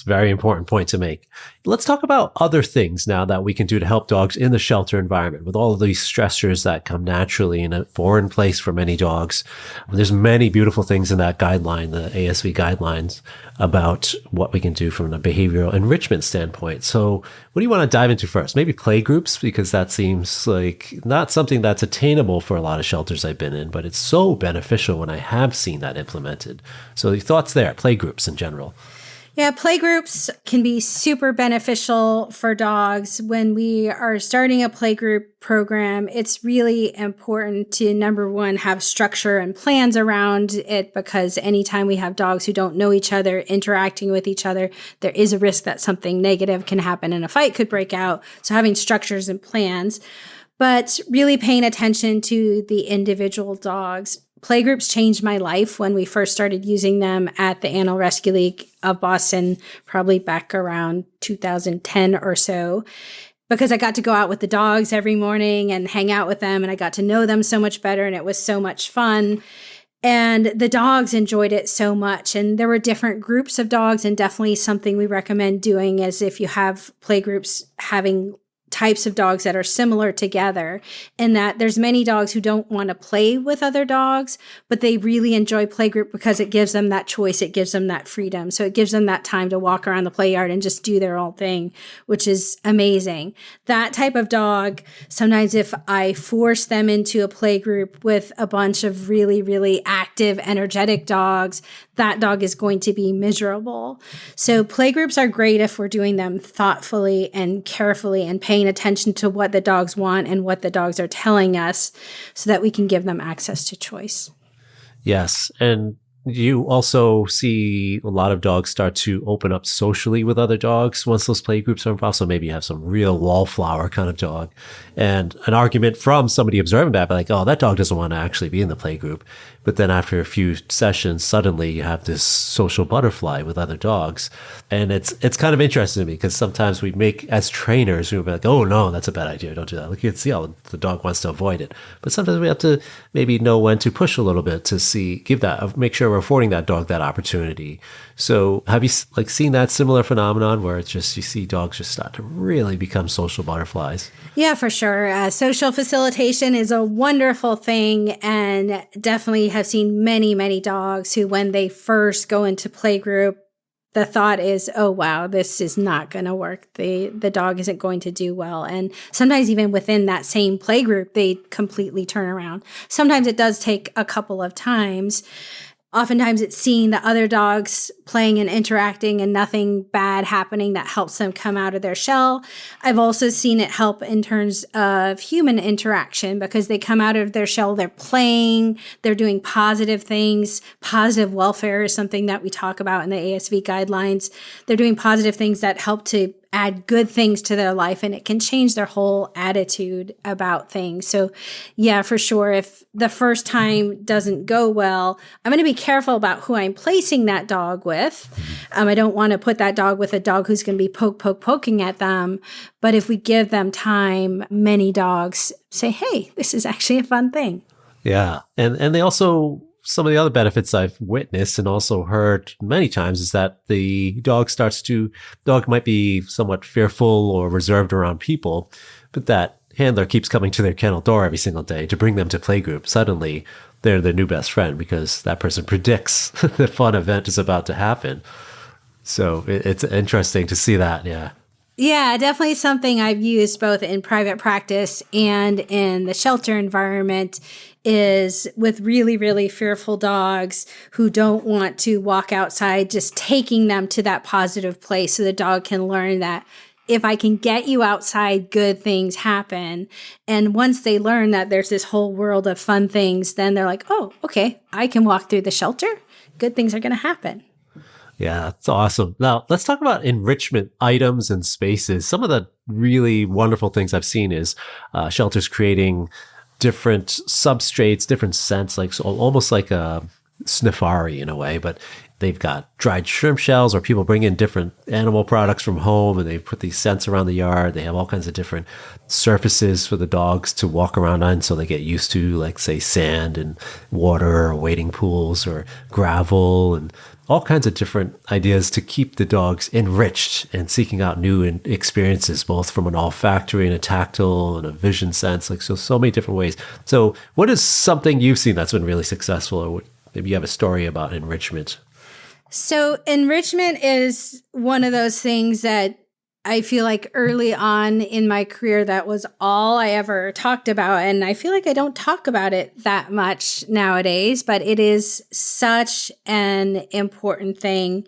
Very important point to make. Let's talk about other things now that we can do to help dogs in the shelter environment with all of these stressors that come naturally in a foreign place for many dogs. There's many beautiful things in that guideline, the ASV guidelines, about what we can do from a behavioral enrichment standpoint. So what do you want to dive into first? Maybe playgroups, because that seems like not something that's attainable for a lot of shelters I've been in, but it's so beneficial when I have seen that implemented. So your thoughts there, playgroups in general. Yeah, playgroups can be super beneficial for dogs. When we are starting a playgroup program, it's really important to, number one, have structure and plans around it, because anytime we have dogs who don't know each other, interacting with each other, there is a risk that something negative can happen and a fight could break out. So having structures and plans, but really paying attention to the individual dogs. Playgroups changed my life when we first started using them at the Animal Rescue League of Boston, probably back around 2010 or so, because I got to go out with the dogs every morning and hang out with them, and I got to know them so much better, and it was so much fun. And the dogs enjoyed it so much. And there were different groups of dogs, and definitely something we recommend doing is if you have playgroups, having types of dogs that are similar together, and that there's many dogs who don't want to play with other dogs, but they really enjoy playgroup because it gives them that choice. It gives them that freedom. So it gives them that time to walk around the play yard and just do their own thing, which is amazing. That type of dog, sometimes if I force them into a playgroup with a bunch of really, really active, energetic dogs, that dog is going to be miserable. So playgroups are great if we're doing them thoughtfully and carefully and paying attention to what the dogs want and what the dogs are telling us so that we can give them access to choice. Yes. And You also see a lot of dogs start to open up socially with other dogs once those play groups are involved. So maybe you have some real wallflower kind of dog. And an argument from somebody observing that, like, oh, that dog doesn't want to actually be in the play group. But then after a few sessions, suddenly you have this social butterfly with other dogs. And it's kind of interesting to me because sometimes we make, as trainers, we'll be like, oh, no, that's a bad idea. Don't do that. Look, you can see how the dog wants to avoid it. But sometimes we have to maybe know when to push a little bit to make sure we're affording that dog that opportunity. So have you seen that similar phenomenon where it's just, you see dogs just start to really become social butterflies? Yeah, for sure. Social facilitation is a wonderful thing, and definitely have seen many, many dogs who, when they first go into playgroup, the thought is, oh, wow, this is not going to work. The dog isn't going to do well. And sometimes even within that same playgroup, they completely turn around. Sometimes it does take a couple of times. Oftentimes it's seeing the other dogs playing and interacting and nothing bad happening that helps them come out of their shell. I've also seen it help in terms of human interaction because they come out of their shell, they're playing, they're doing positive things. Positive welfare is something that we talk about in the ASV guidelines. They're doing positive things that help to add good things to their life, and it can change their whole attitude about things. So yeah, for sure, if the first time doesn't go well, I'm going to be careful about who I'm placing that dog with. I don't want to put that dog with a dog who's going to be poking at them. But if we give them time, many dogs say, hey, this is actually a fun thing. Yeah. And they also, some of the other benefits I've witnessed and also heard many times is that the dog might be somewhat fearful or reserved around people, but that handler keeps coming to their kennel door every single day to bring them to playgroup. Suddenly, they're their new best friend because that person predicts the fun event is about to happen. So it's interesting to see that. Yeah. Yeah, definitely something I've used both in private practice and in the shelter environment is with really, really fearful dogs who don't want to walk outside, just taking them to that positive place so the dog can learn that if I can get you outside, good things happen. And once they learn that there's this whole world of fun things, then they're like, oh, okay, I can walk through the shelter. Good things are going to happen. Yeah, that's awesome. Now, let's talk about enrichment items and spaces. Some of the really wonderful things I've seen is shelters creating different substrates, different scents, like almost like a sniffari in a way, but they've got dried shrimp shells, or people bring in different animal products from home and they put these scents around the yard. They have all kinds of different surfaces for the dogs to walk around on so they get used to, like, say, sand and water or wading pools or gravel, and all kinds of different ideas to keep the dogs enriched and seeking out new experiences, both from an olfactory and a tactile and a vision sense, like so many different ways. So what is something you've seen that's been really successful, or maybe you have a story about enrichment? So enrichment is one of those things that I feel like early on in my career, that was all I ever talked about. And I feel like I don't talk about it that much nowadays, but it is such an important thing.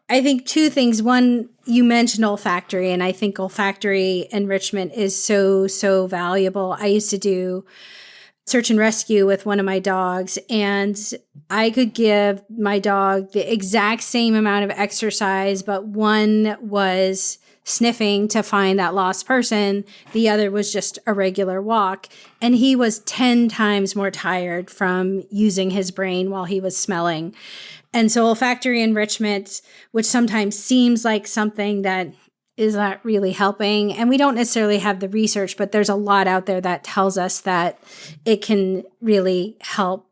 I think two things. One, you mentioned olfactory, and I think olfactory enrichment is so valuable. I used to do search and rescue with one of my dogs, and I could give my dog the exact same amount of exercise, but one was sniffing to find that lost person. The other was just a regular walk. And he was 10 times more tired from using his brain while he was smelling. And so olfactory enrichment, which sometimes seems like something that is not really helping, and we don't necessarily have the research, but there's a lot out there that tells us that it can really help.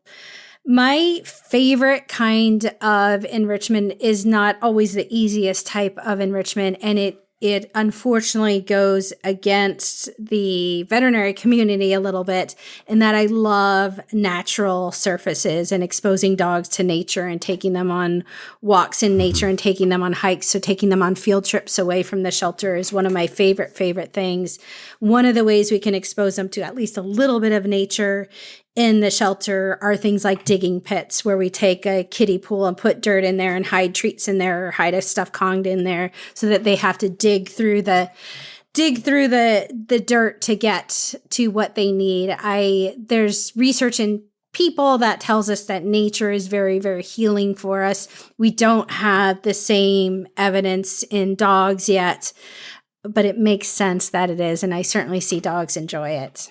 My favorite kind of enrichment is not always the easiest type of enrichment, and it unfortunately goes against the veterinary community a little bit, in that I love natural surfaces and exposing dogs to nature and taking them on walks in nature and taking them on hikes. So taking them on field trips away from the shelter is one of my favorite things. One of the ways we can expose them to at least a little bit of nature in the shelter are things like digging pits, where we take a kiddie pool and put dirt in there and hide treats in there or hide a stuffed Konged in there, so that they have to dig through the dirt to get to what they need. There's research in people. That tells us that nature is very, very healing for us. We don't have the same evidence in dogs yet, but it makes sense that it is. And I certainly see dogs enjoy it.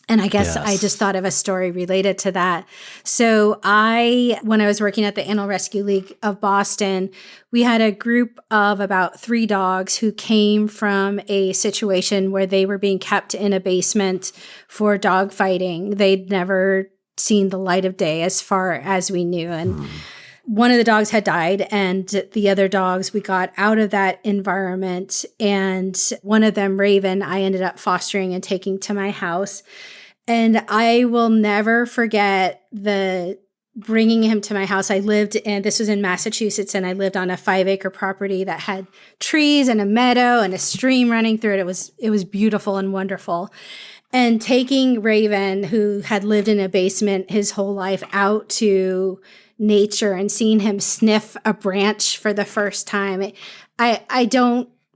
And I guess I just thought of a story related to that. So when I was working at the Animal Rescue League of Boston, we had a group of about 3 dogs who came from a situation where they were being kept in a basement for dog fighting. They'd never seen the light of day as far as we knew. And one of the dogs had died, and the other dogs, we got out of that environment. And one of them, Raven, I ended up fostering and taking to my house. And I will never forget bringing him to my house. This was in Massachusetts, and I lived on a 5-acre property that had trees and a meadow and a stream running through it. It was beautiful and wonderful. And taking Raven, who had lived in a basement his whole life, out to nature and seeing him sniff a branch for the first time.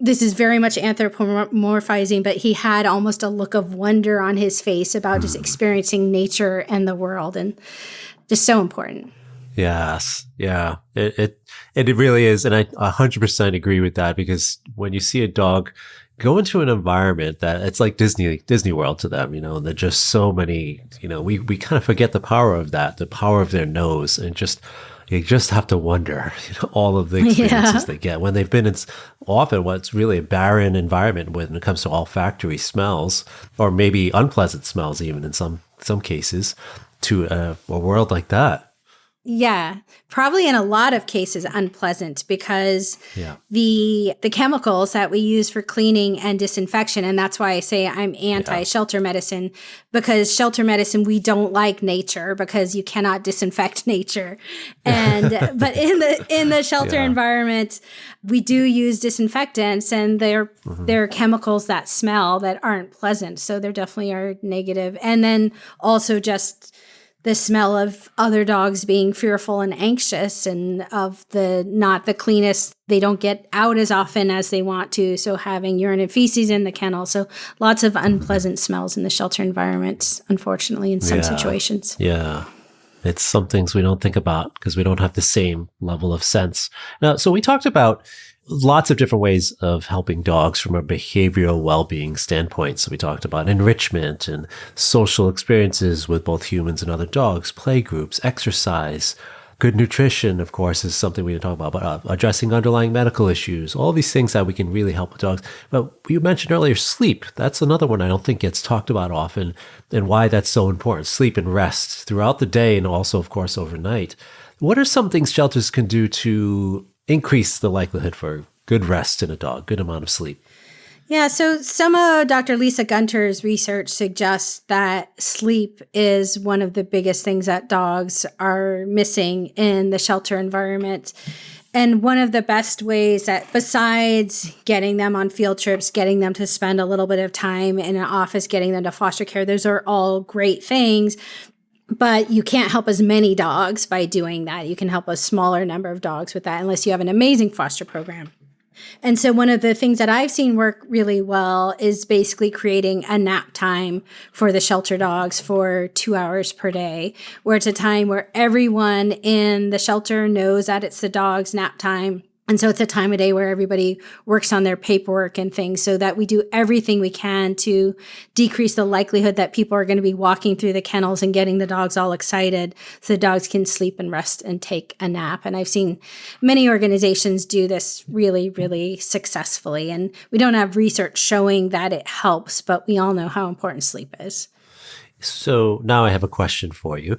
This is very much anthropomorphizing, but he had almost a look of wonder on his face about just experiencing nature and the world, and just so important. Yes. Yeah. It really is. And I 100% agree with that, because when you see a dog go into an environment that it's like Disney World to them, and they're just so many, we kind of forget the power of that, the power of their nose, and you just have to wonder, all of the experiences they get when they've been in often what's really a barren environment when it comes to olfactory smells, or maybe unpleasant smells, even in some cases, to a world like that. Yeah, probably in a lot of cases unpleasant, because the chemicals that we use for cleaning and disinfection, and that's why I say I'm anti-shelter medicine, because shelter medicine, we don't like nature because you cannot disinfect nature. And but in the shelter environment, we do use disinfectants, and they're chemicals that smell that aren't pleasant. So there definitely are negative. And then also just the smell of other dogs being fearful and anxious, and of not the cleanest. They don't get out as often as they want to. So having urine and feces in the kennel. So lots of unpleasant smells in the shelter environment, unfortunately, in some situations. Yeah. It's some things we don't think about because we don't have the same level of sense. Now, so we talked about lots of different ways of helping dogs from a behavioral well-being standpoint. So we talked about enrichment and social experiences with both humans and other dogs, play groups, exercise, good nutrition, of course, is something we didn't talk about, but addressing underlying medical issues, all these things that we can really help with dogs. But you mentioned earlier sleep. That's another one I don't think gets talked about often, and why that's so important. Sleep and rest throughout the day, and also, of course, overnight. What are some things shelters can do to increase the likelihood for good rest in a dog, good amount of sleep? Yeah, so some of Dr. Lisa Gunter's research suggests that sleep is one of the biggest things that dogs are missing in the shelter environment. And one of the best ways that, besides getting them on field trips, getting them to spend a little bit of time in an office, getting them to foster care, those are all great things. But you can't help as many dogs by doing that. You can help a smaller number of dogs with that, unless you have an amazing foster program. And so one of the things that I've seen work really well is basically creating a nap time for the shelter dogs for 2 hours per day, where it's a time where everyone in the shelter knows that it's the dog's nap time. And so it's a time of day where everybody works on their paperwork and things, so that we do everything we can to decrease the likelihood that people are going to be walking through the kennels and getting the dogs all excited, so the dogs can sleep and rest and take a nap. And I've seen many organizations do this really, really successfully. And we don't have research showing that it helps, but we all know how important sleep is. So now I have a question for you.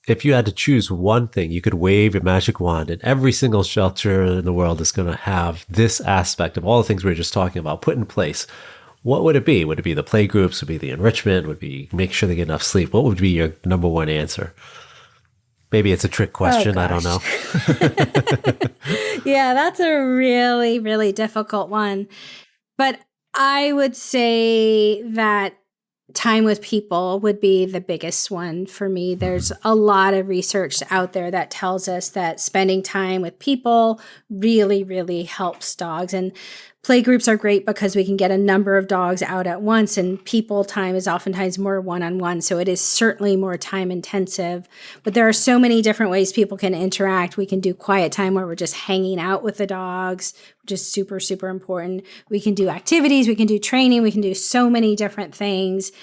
If you had to choose one thing, you could wave a magic wand and every single shelter in the world is going to have this aspect of all the things we were just talking about put in place. What would it be? Would it be the play groups? Would it be the enrichment? Would it be make sure they get enough sleep? What would be your number one answer? Maybe it's a trick question. I don't know. Yeah, that's a really, really difficult one. But I would say that time with people would be the biggest one for me. There's a lot of research out there that tells us that spending time with people really, really helps dogs. And playgroups are great because we can get a number of dogs out at once, and people time is oftentimes more one-on-one. So it is certainly more time intensive, but there are so many different ways people can interact. We can do quiet time where we're just hanging out with the dogs, which is super, super important. We can do activities, we can do training, we can do so many different things.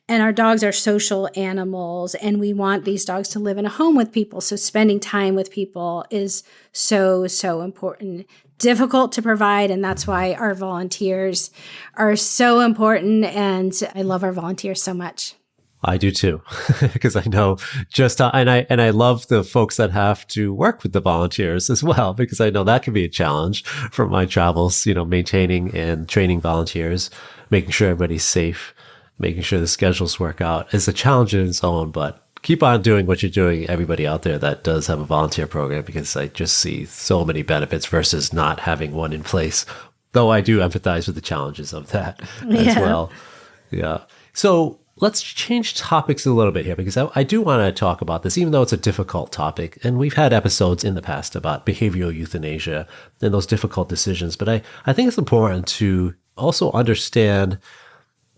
And our dogs are social animals, and we want these dogs to live in a home with people. So spending time with people is so, so important. Difficult to provide, and that's why our volunteers are so important, and I love our volunteers so much. I do too, because I know just how, and I love the folks that have to work with the volunteers as well, because I know that can be a challenge from my travels, maintaining and training volunteers, making sure everybody's safe, making sure the schedules work out is a challenge in its own, but keep on doing what you're doing, everybody out there that does have a volunteer program, because I just see so many benefits versus not having one in place, though I do empathize with the challenges of that as well. Yeah. So let's change topics a little bit here, because I do want to talk about this, even though it's a difficult topic. And we've had episodes in the past about behavioral euthanasia and those difficult decisions. But I think it's important to also understand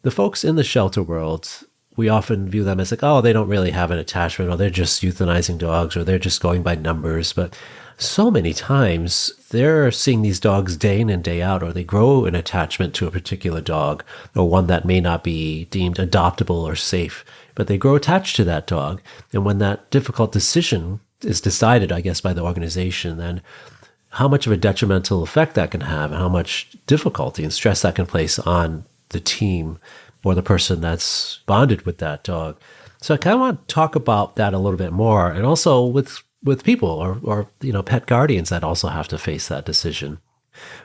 the folks in the shelter world. We often view them as like, oh, they don't really have an attachment, or they're just euthanizing dogs, or they're just going by numbers. But so many times they're seeing these dogs day in and day out, or they grow an attachment to a particular dog, or one that may not be deemed adoptable or safe, but they grow attached to that dog. And when that difficult decision is decided, I guess, by the organization, then how much of a detrimental effect that can have, and how much difficulty and stress that can place on the team or the person that's bonded with that dog. So I kind of want to talk about that a little bit more, and also with people or pet guardians that also have to face that decision.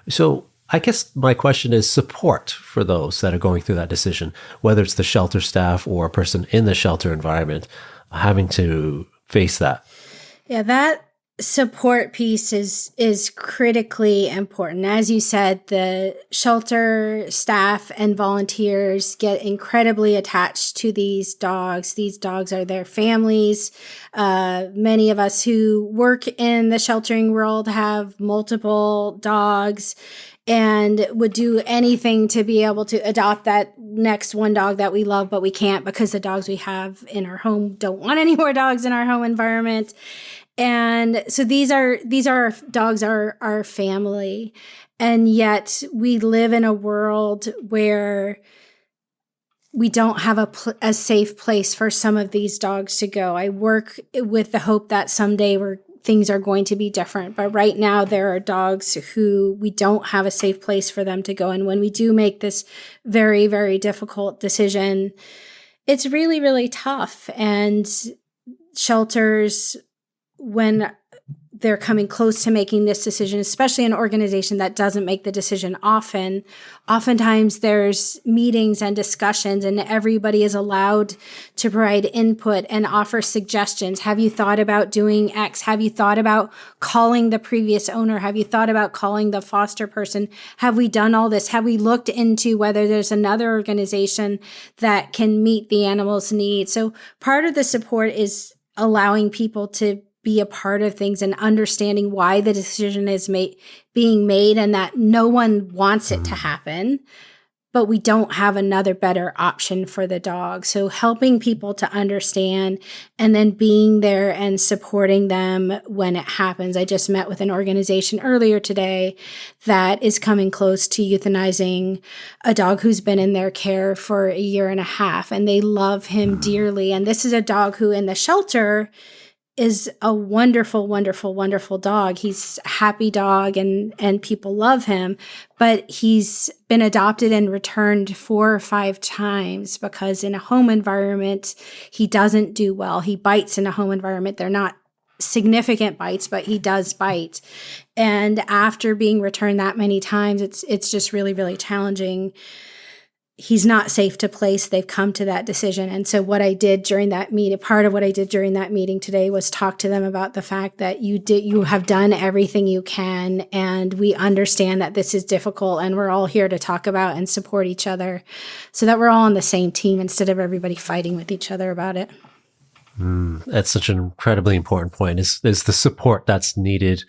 So I guess my question is support for those that are going through that decision, whether it's the shelter staff or a person in the shelter environment having to face that. Yeah, that support piece is critically important. As you said, the shelter staff and volunteers get incredibly attached to these dogs. These dogs are their families. Many of us who work in the sheltering world have multiple dogs and would do anything to be able to adopt that next one dog that we love, but we can't because the dogs we have in our home don't want any more dogs in our home environment. And so these are our dogs, our family. And yet we live in a world where we don't have a safe place for some of these dogs to go. I work with the hope that someday things are going to be different. But right now there are dogs who we don't have a safe place for them to go. And when we do make this very, very difficult decision, it's really, really tough. And shelters, when they're coming close to making this decision, especially an organization that doesn't make the decision oftentimes there's meetings and discussions, and everybody is allowed to provide input and offer suggestions. Have you thought about doing X? Have you thought about calling the previous owner? Have you thought about calling the foster person? Have we done all this? Have we looked into whether there's another organization that can meet the animal's needs? So part of the support is allowing people to be a part of things and understanding why the decision is being made, and that no one wants it to happen, but we don't have another better option for the dog. So helping people to understand, and then being there and supporting them when it happens. I just met with an organization earlier today that is coming close to euthanizing a dog who's been in their care for 1.5 years, and they love him dearly. And this is a dog who in the shelter is a wonderful, wonderful, wonderful dog. He's a happy dog and people love him, but he's been adopted and returned 4 or 5 times because in a home environment, he doesn't do well. He bites in a home environment. They're not significant bites, but he does bite. And after being returned that many times, it's just really, really challenging. he's not safe to place. They've come to that decision. And so what I did during that meeting, part of what I did during that meeting today was talk to them about the fact that you have done everything you can, and we understand that this is difficult, and we're all here to talk about and support each other so that we're all on the same team instead of everybody fighting with each other about it. That's such an incredibly important point, is the support that's needed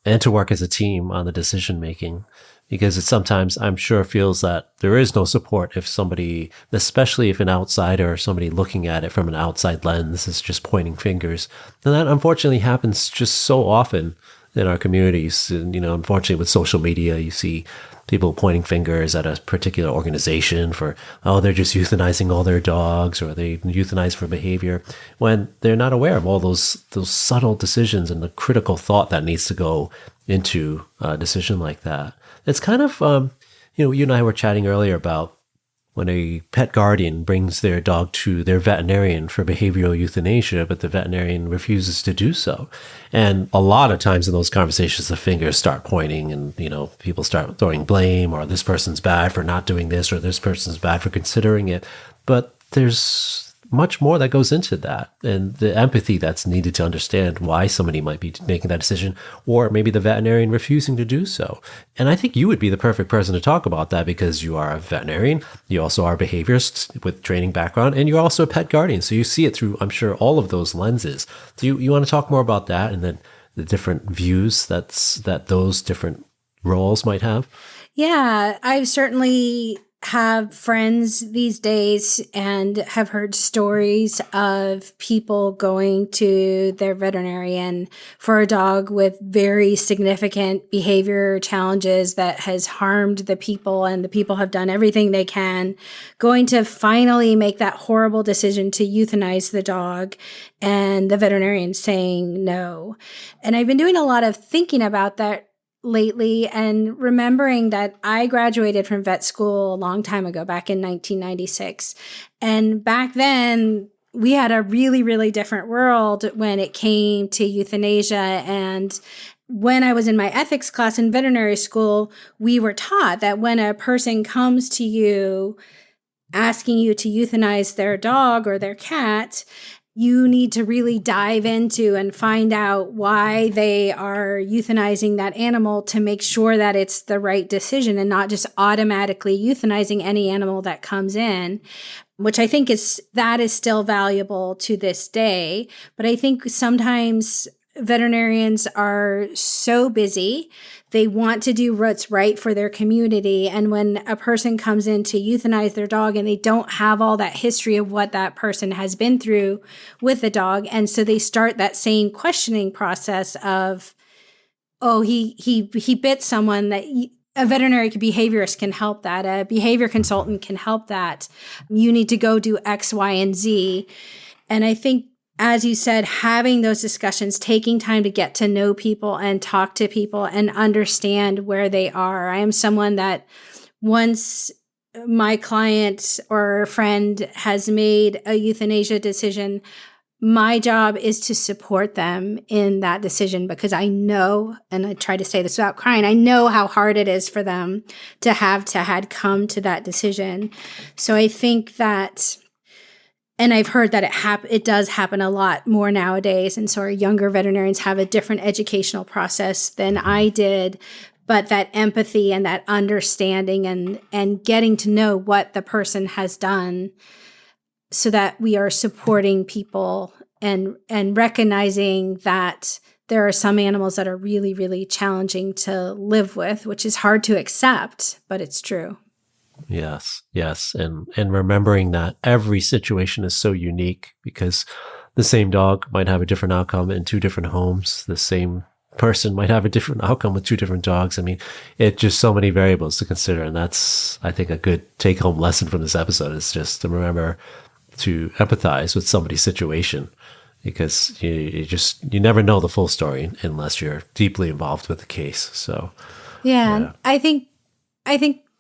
and to work as a team on the decision making. Because it sometimes, I'm sure, feels that there is no support if somebody, especially if an outsider or somebody looking at it from an outside lens is just pointing fingers. And that unfortunately happens just so often in our communities. And, unfortunately with social media, you see people pointing fingers at a particular organization for, oh, they're just euthanizing all their dogs, or they euthanize for behavior, when they're not aware of all those subtle decisions and the critical thought that needs to go into a decision like that. It's kind of, you and I were chatting earlier about when a pet guardian brings their dog to their veterinarian for behavioral euthanasia, but the veterinarian refuses to do so. And a lot of times in those conversations, the fingers start pointing and, people start throwing blame, or this person's bad for not doing this, or this person's bad for considering it. But there's much more that goes into that, and the empathy that's needed to understand why somebody might be making that decision, or maybe the veterinarian refusing to do so. And I think you would be the perfect person to talk about that, because you are a veterinarian, you also are a behaviorist with training background, and you're also a pet guardian. So you see it through, I'm sure, all of those lenses. Do you want to talk more about that, and then the different views that those different roles might have? Yeah, I've certainly have friends these days and have heard stories of people going to their veterinarian for a dog with very significant behavior challenges that has harmed the people, and the people have done everything they can, going to finally make that horrible decision to euthanize the dog, and the veterinarian saying no. And I've been doing a lot of thinking about that lately, and remembering that I graduated from vet school a long time ago, back in 1996. And back then, we had a really, really different world when it came to euthanasia. And when I was in my ethics class in veterinary school, we were taught that when a person comes to you asking you to euthanize their dog or their cat, you need to really dive into and find out why they are euthanizing that animal to make sure that it's the right decision, and not just automatically euthanizing any animal that comes in, which I think is still valuable to this day. But I think sometimes veterinarians are so busy, they want to do what's right for their community. And when a person comes in to euthanize their dog and they don't have all that history of what that person has been through with the dog, and so they start that same questioning process of, oh, he bit someone, that a veterinary behaviorist can help that. A behavior consultant can help that. You need to go do X, Y, and Z. And I think, as you said, having those discussions, taking time to get to know people and talk to people and understand where they are. I am someone that once my client or friend has made a euthanasia decision, my job is to support them in that decision, because I know, and I try to say this without crying, I know how hard it is for them to had come to that decision. So I think that, and I've heard that it does happen a lot more nowadays. And so our younger veterinarians have a different educational process than I did. But that empathy and that understanding and getting to know what the person has done, so that we are supporting people and recognizing that there are some animals that are really, really challenging to live with, which is hard to accept, but it's true. Yes. And remembering that every situation is so unique, because the same dog might have a different outcome in two different homes. The same person might have a different outcome with two different dogs. I mean, it's just so many variables to consider. And that's, I think, a good take home lesson from this episode, is just to remember to empathize with somebody's situation, because you never know the full story unless you're deeply involved with the case. So, yeah. I think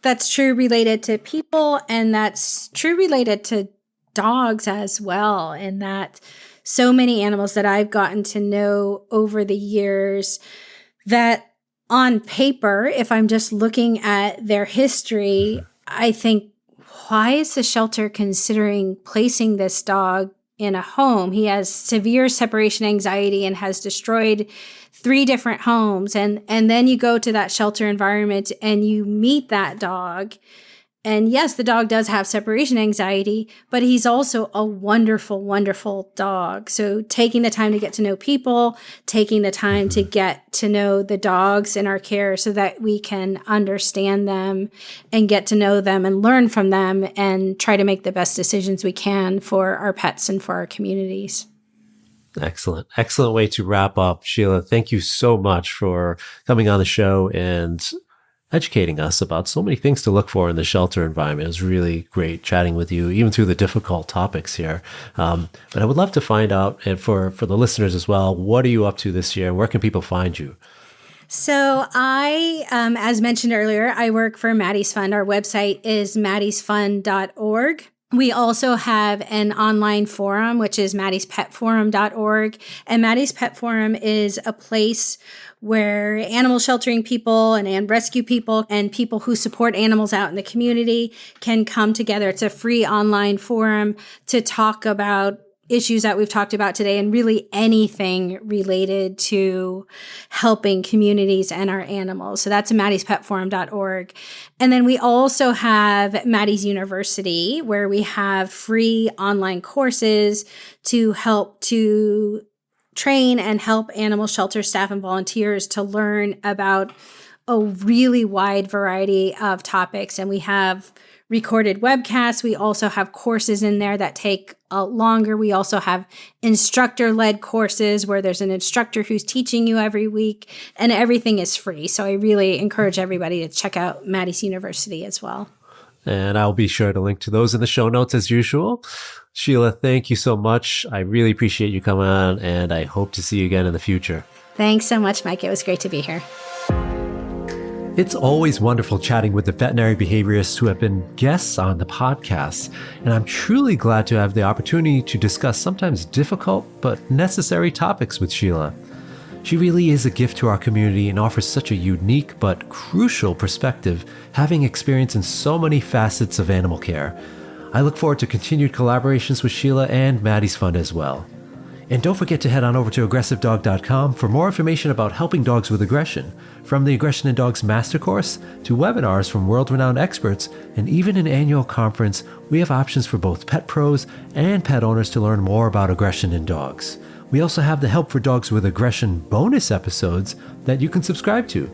that's true related to people, and that's true related to dogs as well. And that so many animals that I've gotten to know over the years, that on paper, if I'm just looking at their history, I think, why is the shelter considering placing this dog in a home? He has severe separation anxiety and has destroyed 3 different homes. And then you go to that shelter environment and you meet that dog. And yes, the dog does have separation anxiety, but he's also a wonderful, wonderful dog. So taking the time to get to know people, taking the time to get to know the dogs in our care so that we can understand them and get to know them and learn from them and try to make the best decisions we can for our pets and for our communities. Excellent. Excellent way to wrap up. Sheila, thank you so much for coming on the show and educating us about so many things to look for in the shelter environment. It was really great chatting with you, even through the difficult topics here. But I would love to find out, and for the listeners as well, what are you up to this year? Where can people find you? So I, as mentioned earlier, I work for Maddie's Fund. Our website is maddiesfund.org. We also have an online forum, which is maddiespetforum.org. And Maddie's Pet Forum is a place where animal sheltering people and rescue people and people who support animals out in the community can come together. It's a free online forum to talk about issues that we've talked about today and really anything related to helping communities and our animals. So that's maddiespetforum.org. And then we also have Maddie's University, where we have free online courses to help to train and help animal shelter staff and volunteers to learn about a really wide variety of topics. And we have recorded webcasts. We also have courses in there that take longer. We also have instructor-led courses where there's an instructor who's teaching you every week, and everything is free. So I really encourage everybody to check out Maddie's University as well. And I'll be sure to link to those in the show notes as usual. Sheila, thank you so much. I really appreciate you coming on, and I hope to see you again in the future. Thanks so much, Mike. It was great to be here. It's always wonderful chatting with the veterinary behaviorists who have been guests on the podcast, and I'm truly glad to have the opportunity to discuss sometimes difficult but necessary topics with Sheila. She really is a gift to our community and offers such a unique but crucial perspective, having experience in so many facets of animal care. I look forward to continued collaborations with Sheila and Maddie's Fund as well. And don't forget to head on over to aggressivedog.com for more information about helping dogs with aggression, from the Aggression in Dogs Master Course to webinars from world-renowned experts, and even an annual conference. We have options for both pet pros and pet owners to learn more about aggression in dogs. We also have the Help for Dogs with Aggression bonus episodes that you can subscribe to.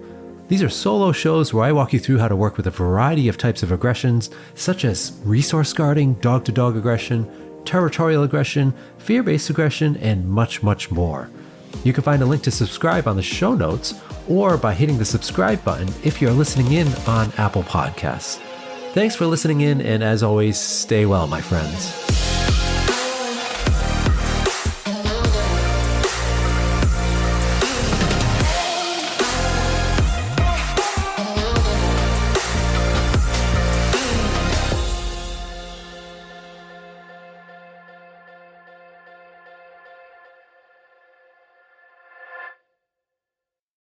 These are solo shows where I walk you through how to work with a variety of types of aggressions, such as resource guarding, dog-to-dog aggression, territorial aggression, fear-based aggression, and much, much more. You can find a link to subscribe on the show notes or by hitting the subscribe button if you're listening in on Apple Podcasts. Thanks for listening in, and as always, stay well, my friends.